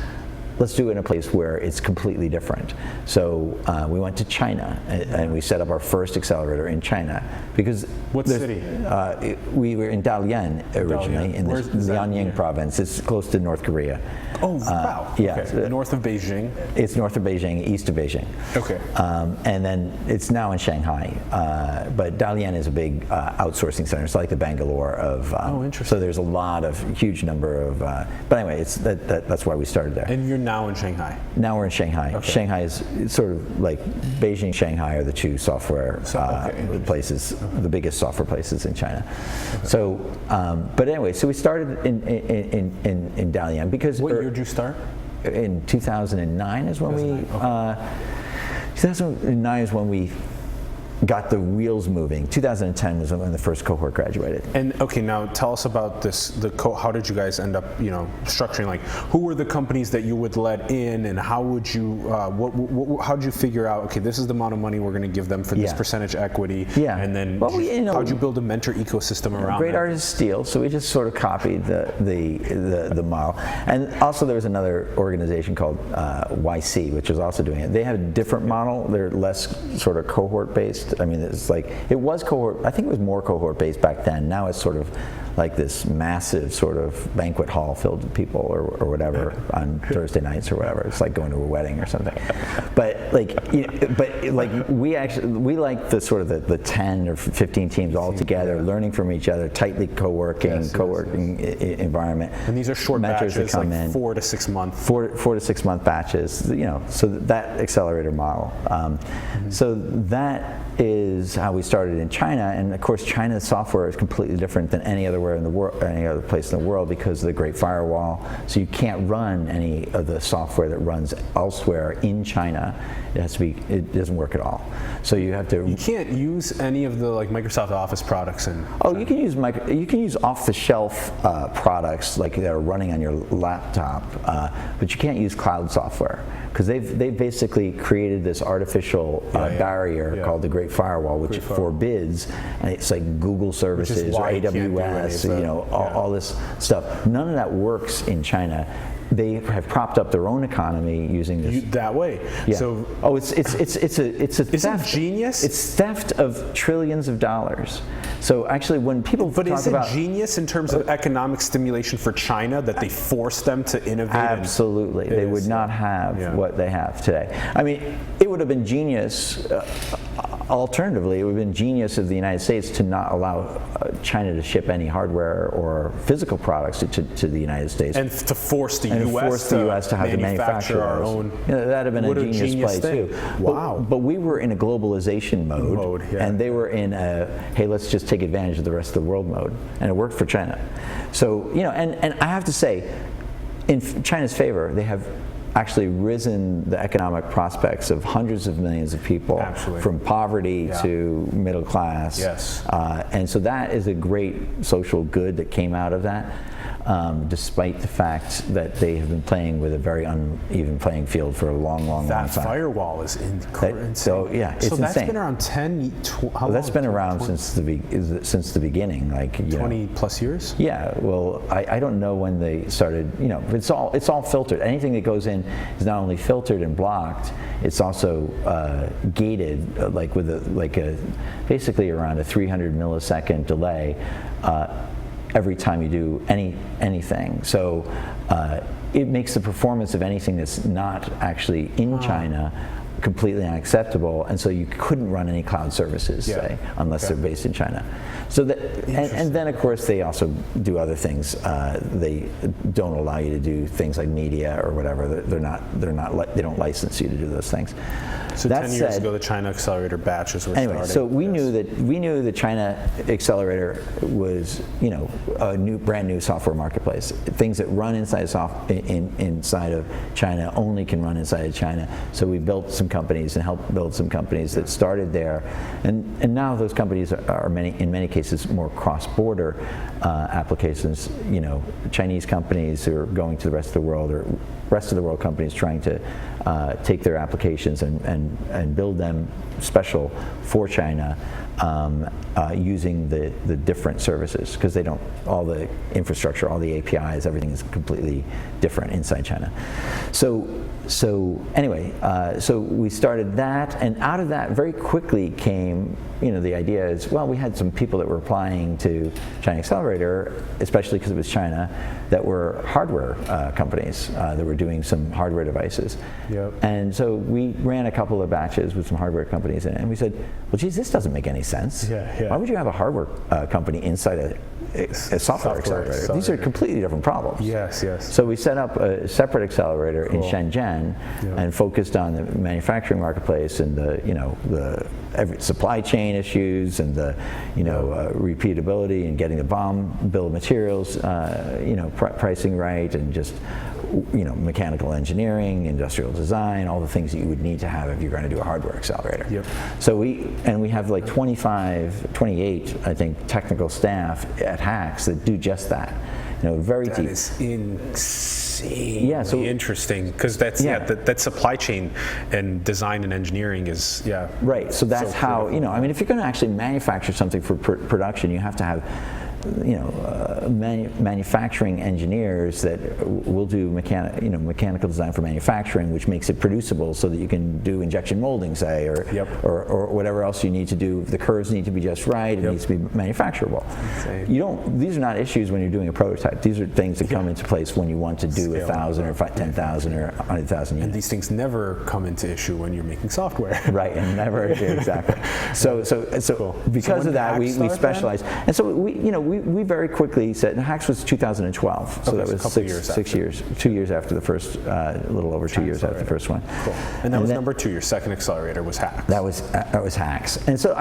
where it's completely different. So we went to China and we set up our first accelerator in China because what city? We were in Dalian originally in the Liaoning province. It's close to North Korea. Oh wow! Yeah, okay. North of Beijing. It's north of Beijing, east of Beijing. Okay. And then it's now in Shanghai, but Dalian is a big outsourcing center. It's like the Bangalore of. Interesting. So there's a huge number of. But anyway, that's why we started there. And you're now in Shanghai. Now we're in Shanghai. Okay. Shanghai is sort of like Beijing, Shanghai are the two software places, the biggest software places in China. Okay. So, but anyway, so we started in Dalian because. What year did you start? In 2009 is when 2009 is when we got the wheels moving. 2010 was when the first cohort graduated. And okay, now tell us about this. How did you guys end up, structuring? Like, who were the companies that you would let in, and how would you, how did you figure out? Okay, this is the amount of money we're going to give them for this percentage equity. Yeah. And then, how did you build a mentor ecosystem around? Great artists steal, so we just sort of copied the model. And also, there was another organization called YC, which was also doing it. They had a different model. They're less sort of cohort based. I mean, it was cohort. I think it was more cohort based back then. Now it's sort of like this massive sort of banquet hall filled with people or whatever on Thursday nights or whatever. It's like going to a wedding or something. But we like the sort of the 10 or 15 teams all together, learning from each other, tightly co-working environment. And these are short batches that come in 4 to 6 months. 4 to 6 month batches. So that accelerator model. So that is how we started in China, and of course China's software is completely different than any other place in the world because of the Great Firewall. So you can't run any of the software that runs elsewhere in China. It doesn't work at all. So you have to. You can't use any of the Microsoft Office products in. Oh, you can use off-the-shelf products like that are running on your laptop, but you can't use cloud software because they've basically created this artificial barrier called the Great Firewall, which forbids. And it's like Google services or AWS, all this stuff. None of that works in China. They have propped up their own economy using this that way. Yeah. So it's a theft. Is it genius? It's theft of trillions of dollars. So actually, when people talk about, is it genius in terms of economic stimulation for China that they force them to innovate? Absolutely, they would not have what they have today. I mean, it would have been genius. Alternatively, it would have been genius of the United States to not allow China to ship any hardware or physical products to the United States. And to force the US to have to manufacture our own. That would have been a genius play too. Wow. But we were in a globalization mode, and they were in a, hey, let's just take advantage of the rest of the world mode. And it worked for China. So, and I have to say, in China's favor, they have actually risen the economic prospects of hundreds of millions of people from poverty to middle class. Yes. And so that is a great social good that came out of that, despite the fact that they have been playing with a very uneven playing field for a long time. That firewall is insane. So yeah, it's so that's insane. been around 10, how long? That's been around since the beginning, like 20 plus years. Yeah, well, I don't know when they started. It's all filtered. Anything that goes in is not only filtered and blocked, it's also gated, like with basically around a 300 millisecond delay every time you do anything. So it makes the performance of anything that's not actually in China completely unacceptable, and so you couldn't run any cloud services, say, unless they're based in China. So that, and then of course they also do other things. They don't allow you to do things like media or whatever. They don't license you to do those things. So that 10 years ago, the China Accelerator batches were anyway, starting. so we knew the China Accelerator was, a brand new software marketplace. Things that run inside of China only can run inside of China. So we built some companies and helped build some companies that started there, and now those companies are in many cases more cross-border applications. Chinese companies who are going to the rest of the world, or rest of the world companies trying to take their applications and build them special for China, using the different services, because they don't, all the infrastructure, all the APIs, everything is completely different inside China. So anyway, so we started that, and out of that very quickly came, the idea is, well, we had some people that were applying to China Accelerator, especially because it was China, that were hardware companies that were doing some hardware devices. Yep. And so we ran a couple of batches with some hardware companies, and we said, well, geez, this doesn't make any sense. Why would you have a hardware company inside a software accelerator? These are completely different problems. Yes. So we set up a separate accelerator in Shenzhen and focused on the manufacturing marketplace and the supply chain issues and the repeatability and getting the BOM bill of materials pricing right, and just mechanical engineering, industrial design, all the things that you would need to have if you're going to do a hardware accelerator. Yep. So we have like 28, I think, technical staff at Hacks that do just that. Very deep. That is insane. Yeah, so interesting, because that's that supply chain and design and engineering is right. So that's how if you're going to actually manufacture something for production, you have to have manufacturing engineers that will do mechanical design for manufacturing, which makes it producible so that you can do injection molding, say, or whatever else you need to do. The curves need to be just right. It needs to be manufacturable. These are not issues when you're doing a prototype. These are things that come into place when you want to do 1,000 or 10,000 or 100,000 units. And these things never come into issue when you're making software. Right, and never exactly. So because of that, we specialized, and so we very quickly said, and Hacks was 2012, so that was 6 years, 2 years after the first, a little over 2 years after the first one. Cool. And that was number 2. Your second accelerator was Hacks. That was Hacks, and so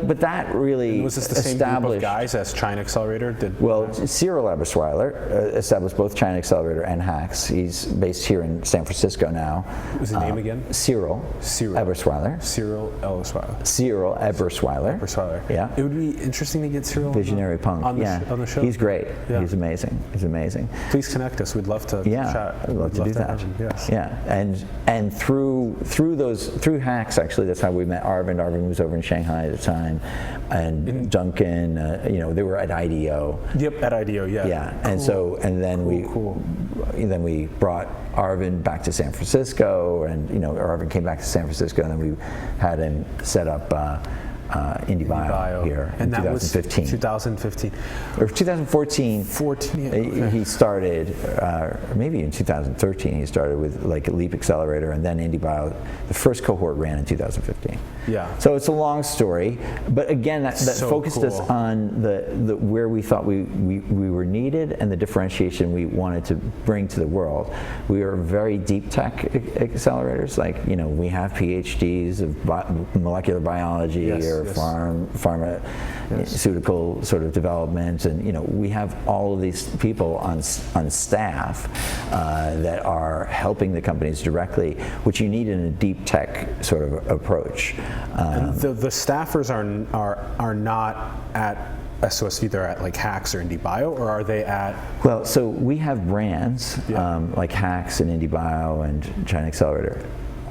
but that really was this the same group of guys as China Accelerator did? Well, Cyril Ebersweiler established both China Accelerator and Hacks. He's based here in San Francisco now. What was his name again? Cyril Ebersweiler. Cyril Ebersweiler. Cyril Ebersweiler. Yeah. It would be interesting to get Cyril visionary punk. On the show. He's great. Yeah. He's amazing. Please connect us. We'd love to chat. I'd love to do that. Yes. Yeah. And through Hacks, actually, that's how we met Arvind. Arvind was over in Shanghai at the time, and Duncan. They were at IDEO. Yep, at IDEO. Yeah. Yeah. Cool. And then we brought Arvind back to San Francisco, and Arvind came back to San Francisco, and then we had him set up IndieBio here in and that 2015. was 2015. Or 2014. 14, yeah, okay. He started, or maybe in 2013 he started with like a Leap Accelerator, and then IndieBio. The first cohort ran in 2015. Yeah. So it's a long story, but again, that So focused us cool. on the where we thought we were needed and the differentiation we wanted to bring to the world. We are very deep tech accelerators. Like, you know, we have PhDs of molecular biology Yes, or yes. pharmaceutical sort of development, and you know, we have all of these people on staff that are helping the companies directly, which you need in a deep tech sort of approach. And the staffers are not at SOSV, they're at like Hacks or IndieBio, or are they at? Well, so we have brands like Hacks and IndieBio and China Accelerator.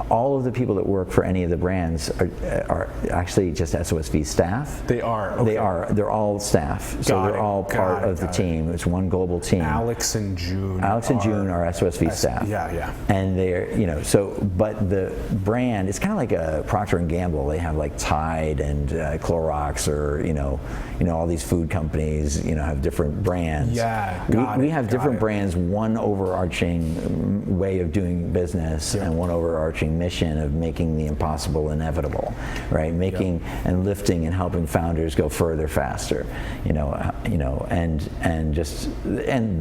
All of the people that work for any of the brands are actually just SOSV staff. They are. Okay. They are. They're all staff. So they're all part of the team. It's one global team. Alex and June. Alex and June are SOSV staff. Yeah, yeah. And they're, you know, so, but the brand, it's kind of like a Procter & Gamble. They have like Tide and Clorox, or, you know, all these food companies, you know, have different brands. Yeah, we have different brands, one overarching way of doing business and one overarching mission of making the impossible inevitable, right? Making and lifting and helping founders go further, faster, and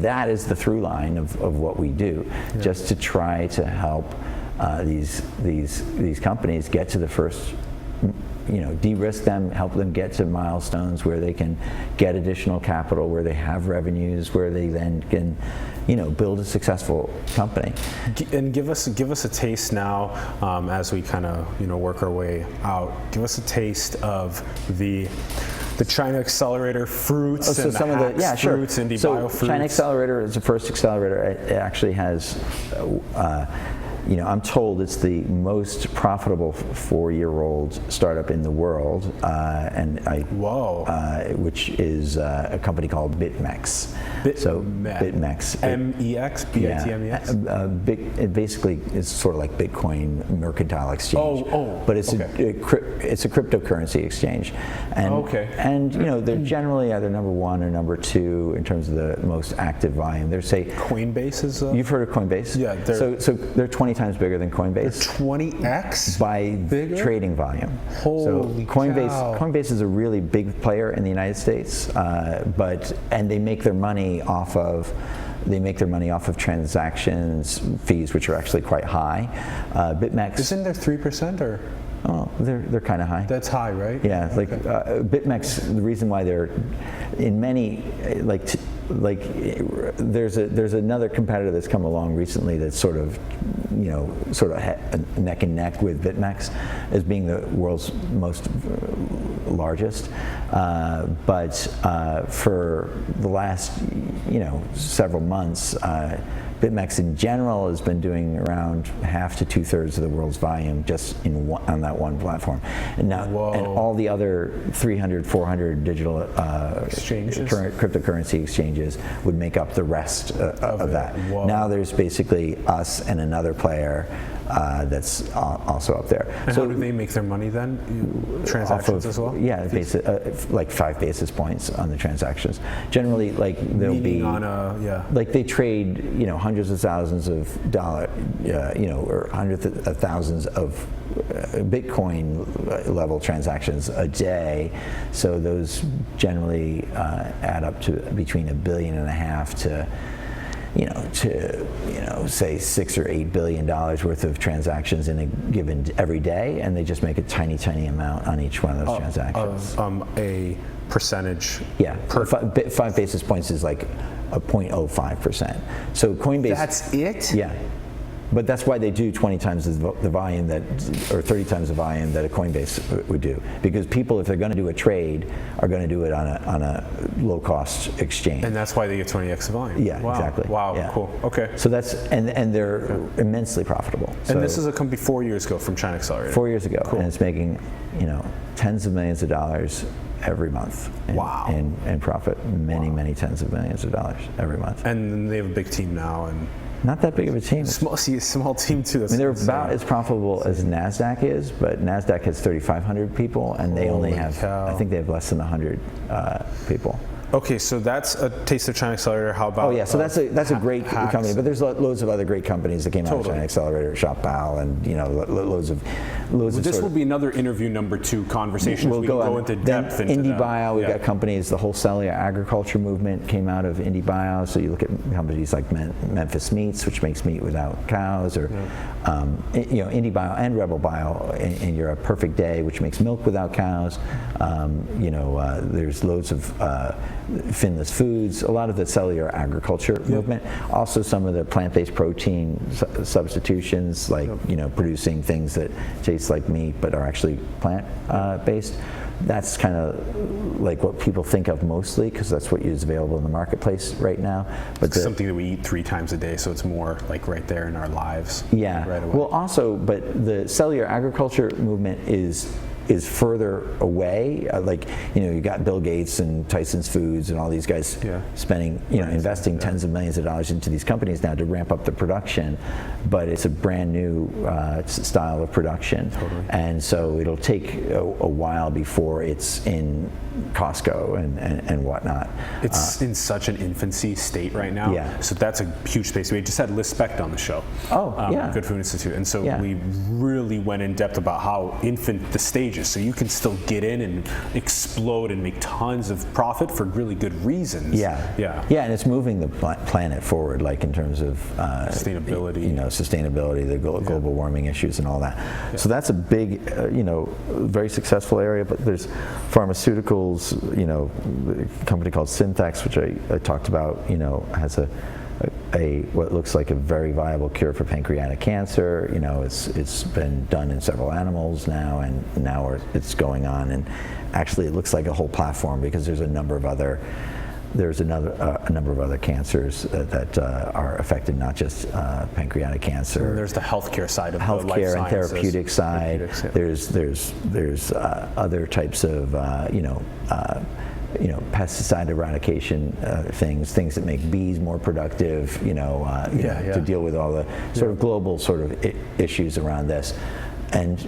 that is the through line of what we do, just to try to help these companies get to the first, de-risk them, help them get to milestones where they can get additional capital, where they have revenues, where they then can, build a successful company. And give us a taste now, as we kind of work our way out. Give us a taste of the China Accelerator fruits and some the of the Hacks fruits, IndieBio fruits. China Accelerator is the first accelerator. It actually has. I'm told it's the most profitable 4-year-old startup in the world, which is a company called BitMEX. BitMEX. M-E-X? B-I-T-M-E-X? It basically is sort of like Bitcoin mercantile exchange. But it's a cryptocurrency exchange. And they're generally either number 1 or number 2 in terms of the most active volume. There's Coinbase is You've heard of Coinbase? Yeah. So they're 20 times bigger than Coinbase. 20x? By trading volume. Holy cow. Coinbase is a really big player in the United States, and they make their money off of transactions fees, which are actually quite high. BitMEX. Isn't there 3% or? Oh, they're kind of high. That's high, right? Yeah, BitMEX. The reason why they're in many there's another competitor that's come along recently that's sort of neck and neck with BitMEX as being the world's most largest. But for the last several months, BitMEX in general has been doing around half to 2/3 of the world's volume just on that one platform. And now, and all the other 300, 400 digital exchanges, cryptocurrency exchanges would make up the rest of that. Whoa. Now there's basically us and another player that's also up there. And how do they make their money then? Transactions as well? Yeah, like 5 basis points on the transactions. Generally, they'll be they trade hundreds of thousands of dollars, or hundreds of thousands of Bitcoin level transactions a day. So those generally add up to between $1.5 billion to say $6 or $8 billion worth of transactions every day, and they just make a tiny amount on each one of those transactions. A percentage. Yeah, 5 basis points is like a 0.05%. So Coinbase. That's it? Yeah. But that's why they do 20 times the volume or 30 times the volume that a Coinbase would do. Because people, if they're going to do a trade, are going to do it on a low-cost exchange. And that's why they get 20x volume. Yeah, exactly. Wow, yeah. Cool. Okay. So and they're immensely profitable. And this is a company 4 years ago from China Accelerator. 4 years ago, cool. And it's making tens of millions of dollars every month in profit. Many tens of millions of dollars every month. And they have a big team now, and Not that big of a team. Small team too. That's They're insane. about as profitable as NASDAQ is, but NASDAQ has 3,500 people, and they only have, I think they have less than 100 people. Okay, so that's a Taste of China Accelerator. How about? Oh yeah, so that's a great company, but there's loads of other great companies that came out of China Accelerator, Shopbao, and loads of. This will be another interview number 2 conversation. We'll go into depth into IndieBio. We've got companies. The whole cellular agriculture movement came out of IndieBio. So you look at companies like Memphis Meats, which makes meat without cows, or IndieBio and RebelBio in Europe. Perfect Day, which makes milk without cows. There's loads of Finless Foods, a lot of the cellular agriculture movement. Also some of the plant-based protein substitutions, like producing things that taste like meat but are actually plant-based. That's kind of like what people think of mostly, because that's what is available in the marketplace right now. But it's something that we eat 3 times a day, so it's more like right there in our lives. Yeah. Right away. Well, also, but the cellular agriculture movement is further away. You got Bill Gates and Tyson's Foods and all these guys spending, investing tens of millions of dollars into these companies now to ramp up the production, but it's a brand new style of production. Totally. And so it'll take a while before it's in Costco and whatnot. It's in such an infancy state right now. Yeah. So that's a huge space. We just had Liz Specht on the show. Good Food Institute. And so we really went in depth about how infant the stage is. So you can still get in and explode and make tons of profit for really good reasons. Yeah, and it's moving the planet forward, like in terms of sustainability. Sustainability, the global warming issues and all that. Yeah. So that's a big, very successful area, but there's pharmaceuticals, a company called Synthex, which I talked about, has a what looks like a very viable cure for pancreatic cancer. It's been done in several animals now, and now it's going on. And actually, it looks like a whole platform, because there's a number of other cancers that are affected, not just pancreatic cancer. And there's the healthcare side of the life healthcare and sciences. therapeutic side. There's other types of pesticide eradication things that make bees more productive, to deal with all the sort of global sort of issues around this. And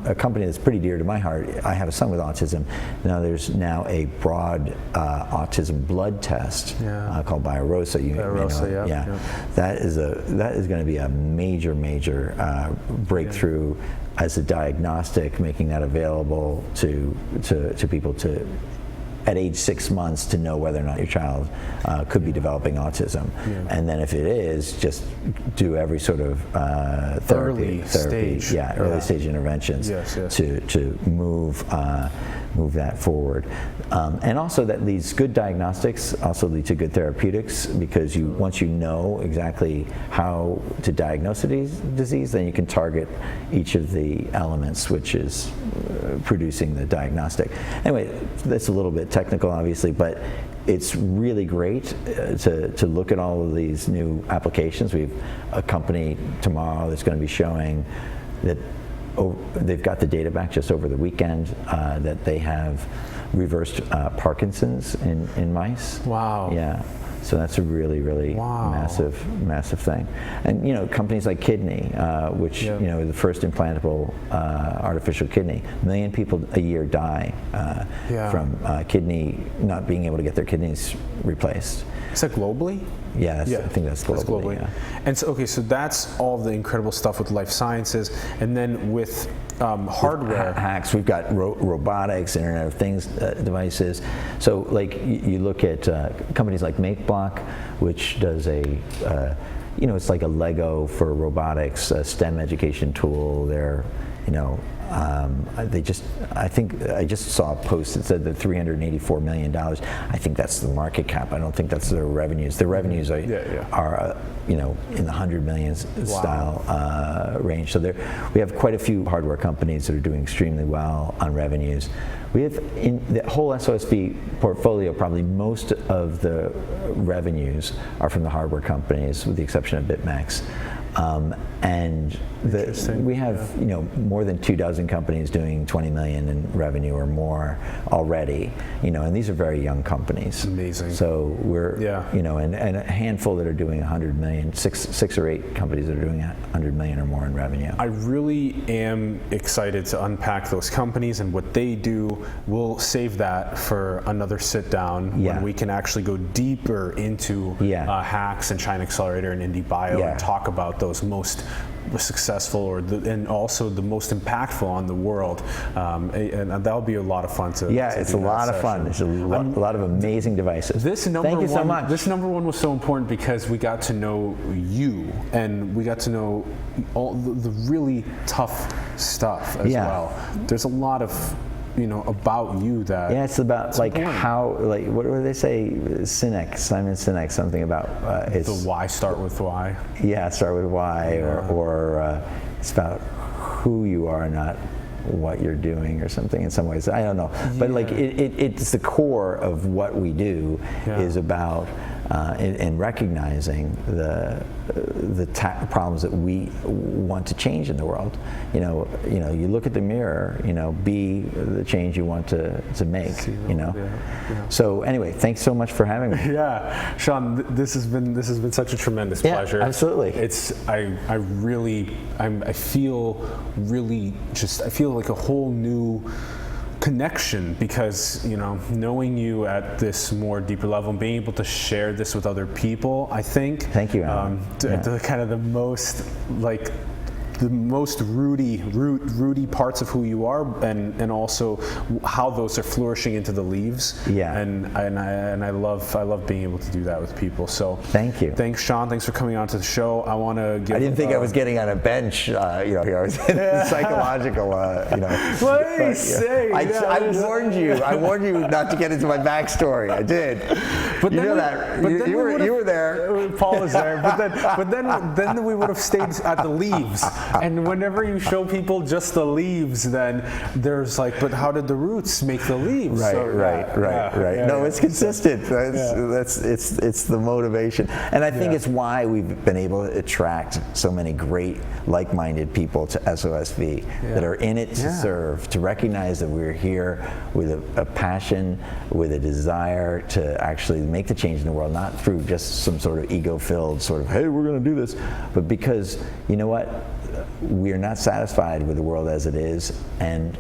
a company that's pretty dear to my heart, I have a son with autism. Now there's a broad autism blood test called BioRosa. That is going to be a major breakthrough as a diagnostic, making that available to people at age 6 months to know whether or not your child could be developing autism. And then if it is, just do every sort of therapy, stage interventions to move that forward. And also that leads good diagnostics also lead to good therapeutics, because once you know exactly how to diagnose a disease, then you can target each of the elements which is producing the diagnostic. Anyway, that's a little bit technical, obviously, but it's really great to look at all of these new applications. We have a company tomorrow that's going to be showing that they've got the data back just over the weekend that they have reversed Parkinson's in mice. Wow. Yeah. So that's a really massive thing. And companies like Kidney, which the first implantable artificial kidney. 1 million people a year die from kidney not being able to get their kidneys replaced. Is that globally? Yeah, I think that's globally. Yeah. And so that's all the incredible stuff with life sciences, and then with hardware with hacks. We've got robotics, Internet of Things devices. So like you look at companies like MakeBlock, which does it's like a Lego for robotics, a STEM education tool. They're I think I just saw a post that said that $384 million. I think that's the market cap. I don't think that's their revenues. Their revenues are in the 100 million style range. So we have quite a few hardware companies that are doing extremely well on revenues. We have in the whole SOSV portfolio, probably most of the revenues are from the hardware companies, with the exception of BitMax. And we have more than 24 companies doing 20 million in revenue or more already, and these are very young companies. Amazing. So we're and a handful that are doing 100 million, six or eight companies that are doing 100 million or more in revenue. I really am excited to unpack those companies and what they do. We'll save that for another sit down when we can actually go deeper into Hacks and China Accelerator and IndieBio and talk about those most successful and also the most impactful on the world, and that'll be a lot of fun to it's a lot of fun. There's a lot of amazing devices. Thank you so much. This number one was so important because we got to know you and we got to know all the really tough stuff as well. There's a lot of about you that it's about how what do they say, Simon Sinek, something about the why, start with why. Start with why, or it's about who you are, not what you're doing or something in some ways. I don't know, but it's the core of what we do is about in recognizing the problems that we want to change in the world. You look at the mirror, be the change you want to make. So anyway, thanks so much for having me. Yeah, Sean, this has been such a tremendous pleasure. Absolutely. I feel like a whole new connection because knowing you at this more deeper level and being able to share this with other people, I think. Thank you. The kind of the most rooty parts of who you are, and also how those are flourishing into the leaves. And I love being able to do that with people. So thank you. Thanks, Sean. Thanks for coming on to the show. I want to give. I didn't think I was getting on a bench. I was in psychological. What did he say? I warned you. I warned you not to get into my backstory. I did. But you know that. You were there. Paul was there. But then we would have stayed at the leaves. And whenever you show people just the leaves, then there's but how did the roots make the leaves? Right. No, it's consistent. It's the motivation, and I think it's why we've been able to attract so many great, like-minded people to SOSV that are in it to serve, to recognize that we're here with a passion, with a desire to actually make the change in the world, not through just some sort of ego-filled sort of, hey, we're going to do this, but because you know what. We are not satisfied with the world as it is, and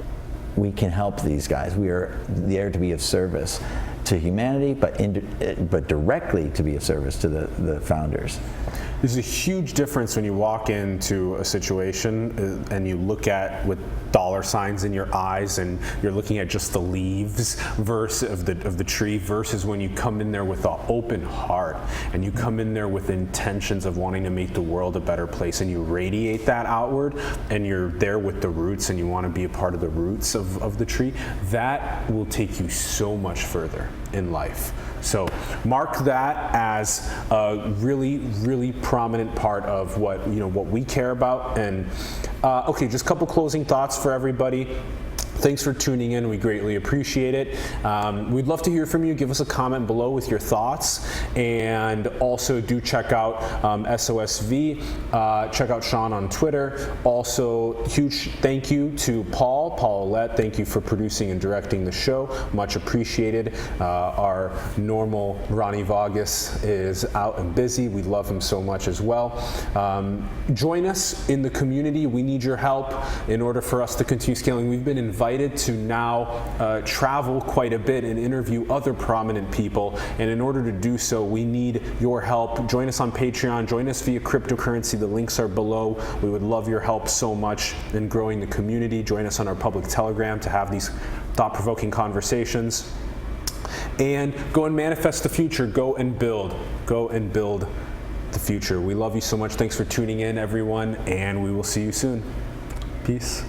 we can help these guys. We are there to be of service to humanity, but directly to be of service to the founders. There's a huge difference when you walk into a situation and you look at with dollar signs in your eyes and you're looking at just the leaves of the tree versus when you come in there with an open heart and you come in there with intentions of wanting to make the world a better place and you radiate that outward and you're there with the roots and you want to be a part of the roots of the tree. That will take you so much further in life. So mark that as a really, really prominent part of what we care about. And okay, just a couple closing thoughts for everybody. Thanks for tuning in. We greatly appreciate it. We'd love to hear from you. Give us a comment below with your thoughts. And also do check out SOSV. Check out Sean on Twitter. Also, huge thank you to Paul Ouellette. Thank you for producing and directing the show. Much appreciated. Our normal Ronnie Vargas is out and busy. We love him so much as well. Join us in the community. We need your help in order for us to continue scaling. We've been invited to now travel quite a bit and interview other prominent people, and in order to do so we need your help. Join us on Patreon, join us via cryptocurrency, the links are below. We would love your help so much in growing the community. Join us on our public Telegram to have these thought-provoking conversations, and go and manifest the future. Go and build the future. We love you so much. Thanks for tuning in, everyone, and we will see you soon. Peace.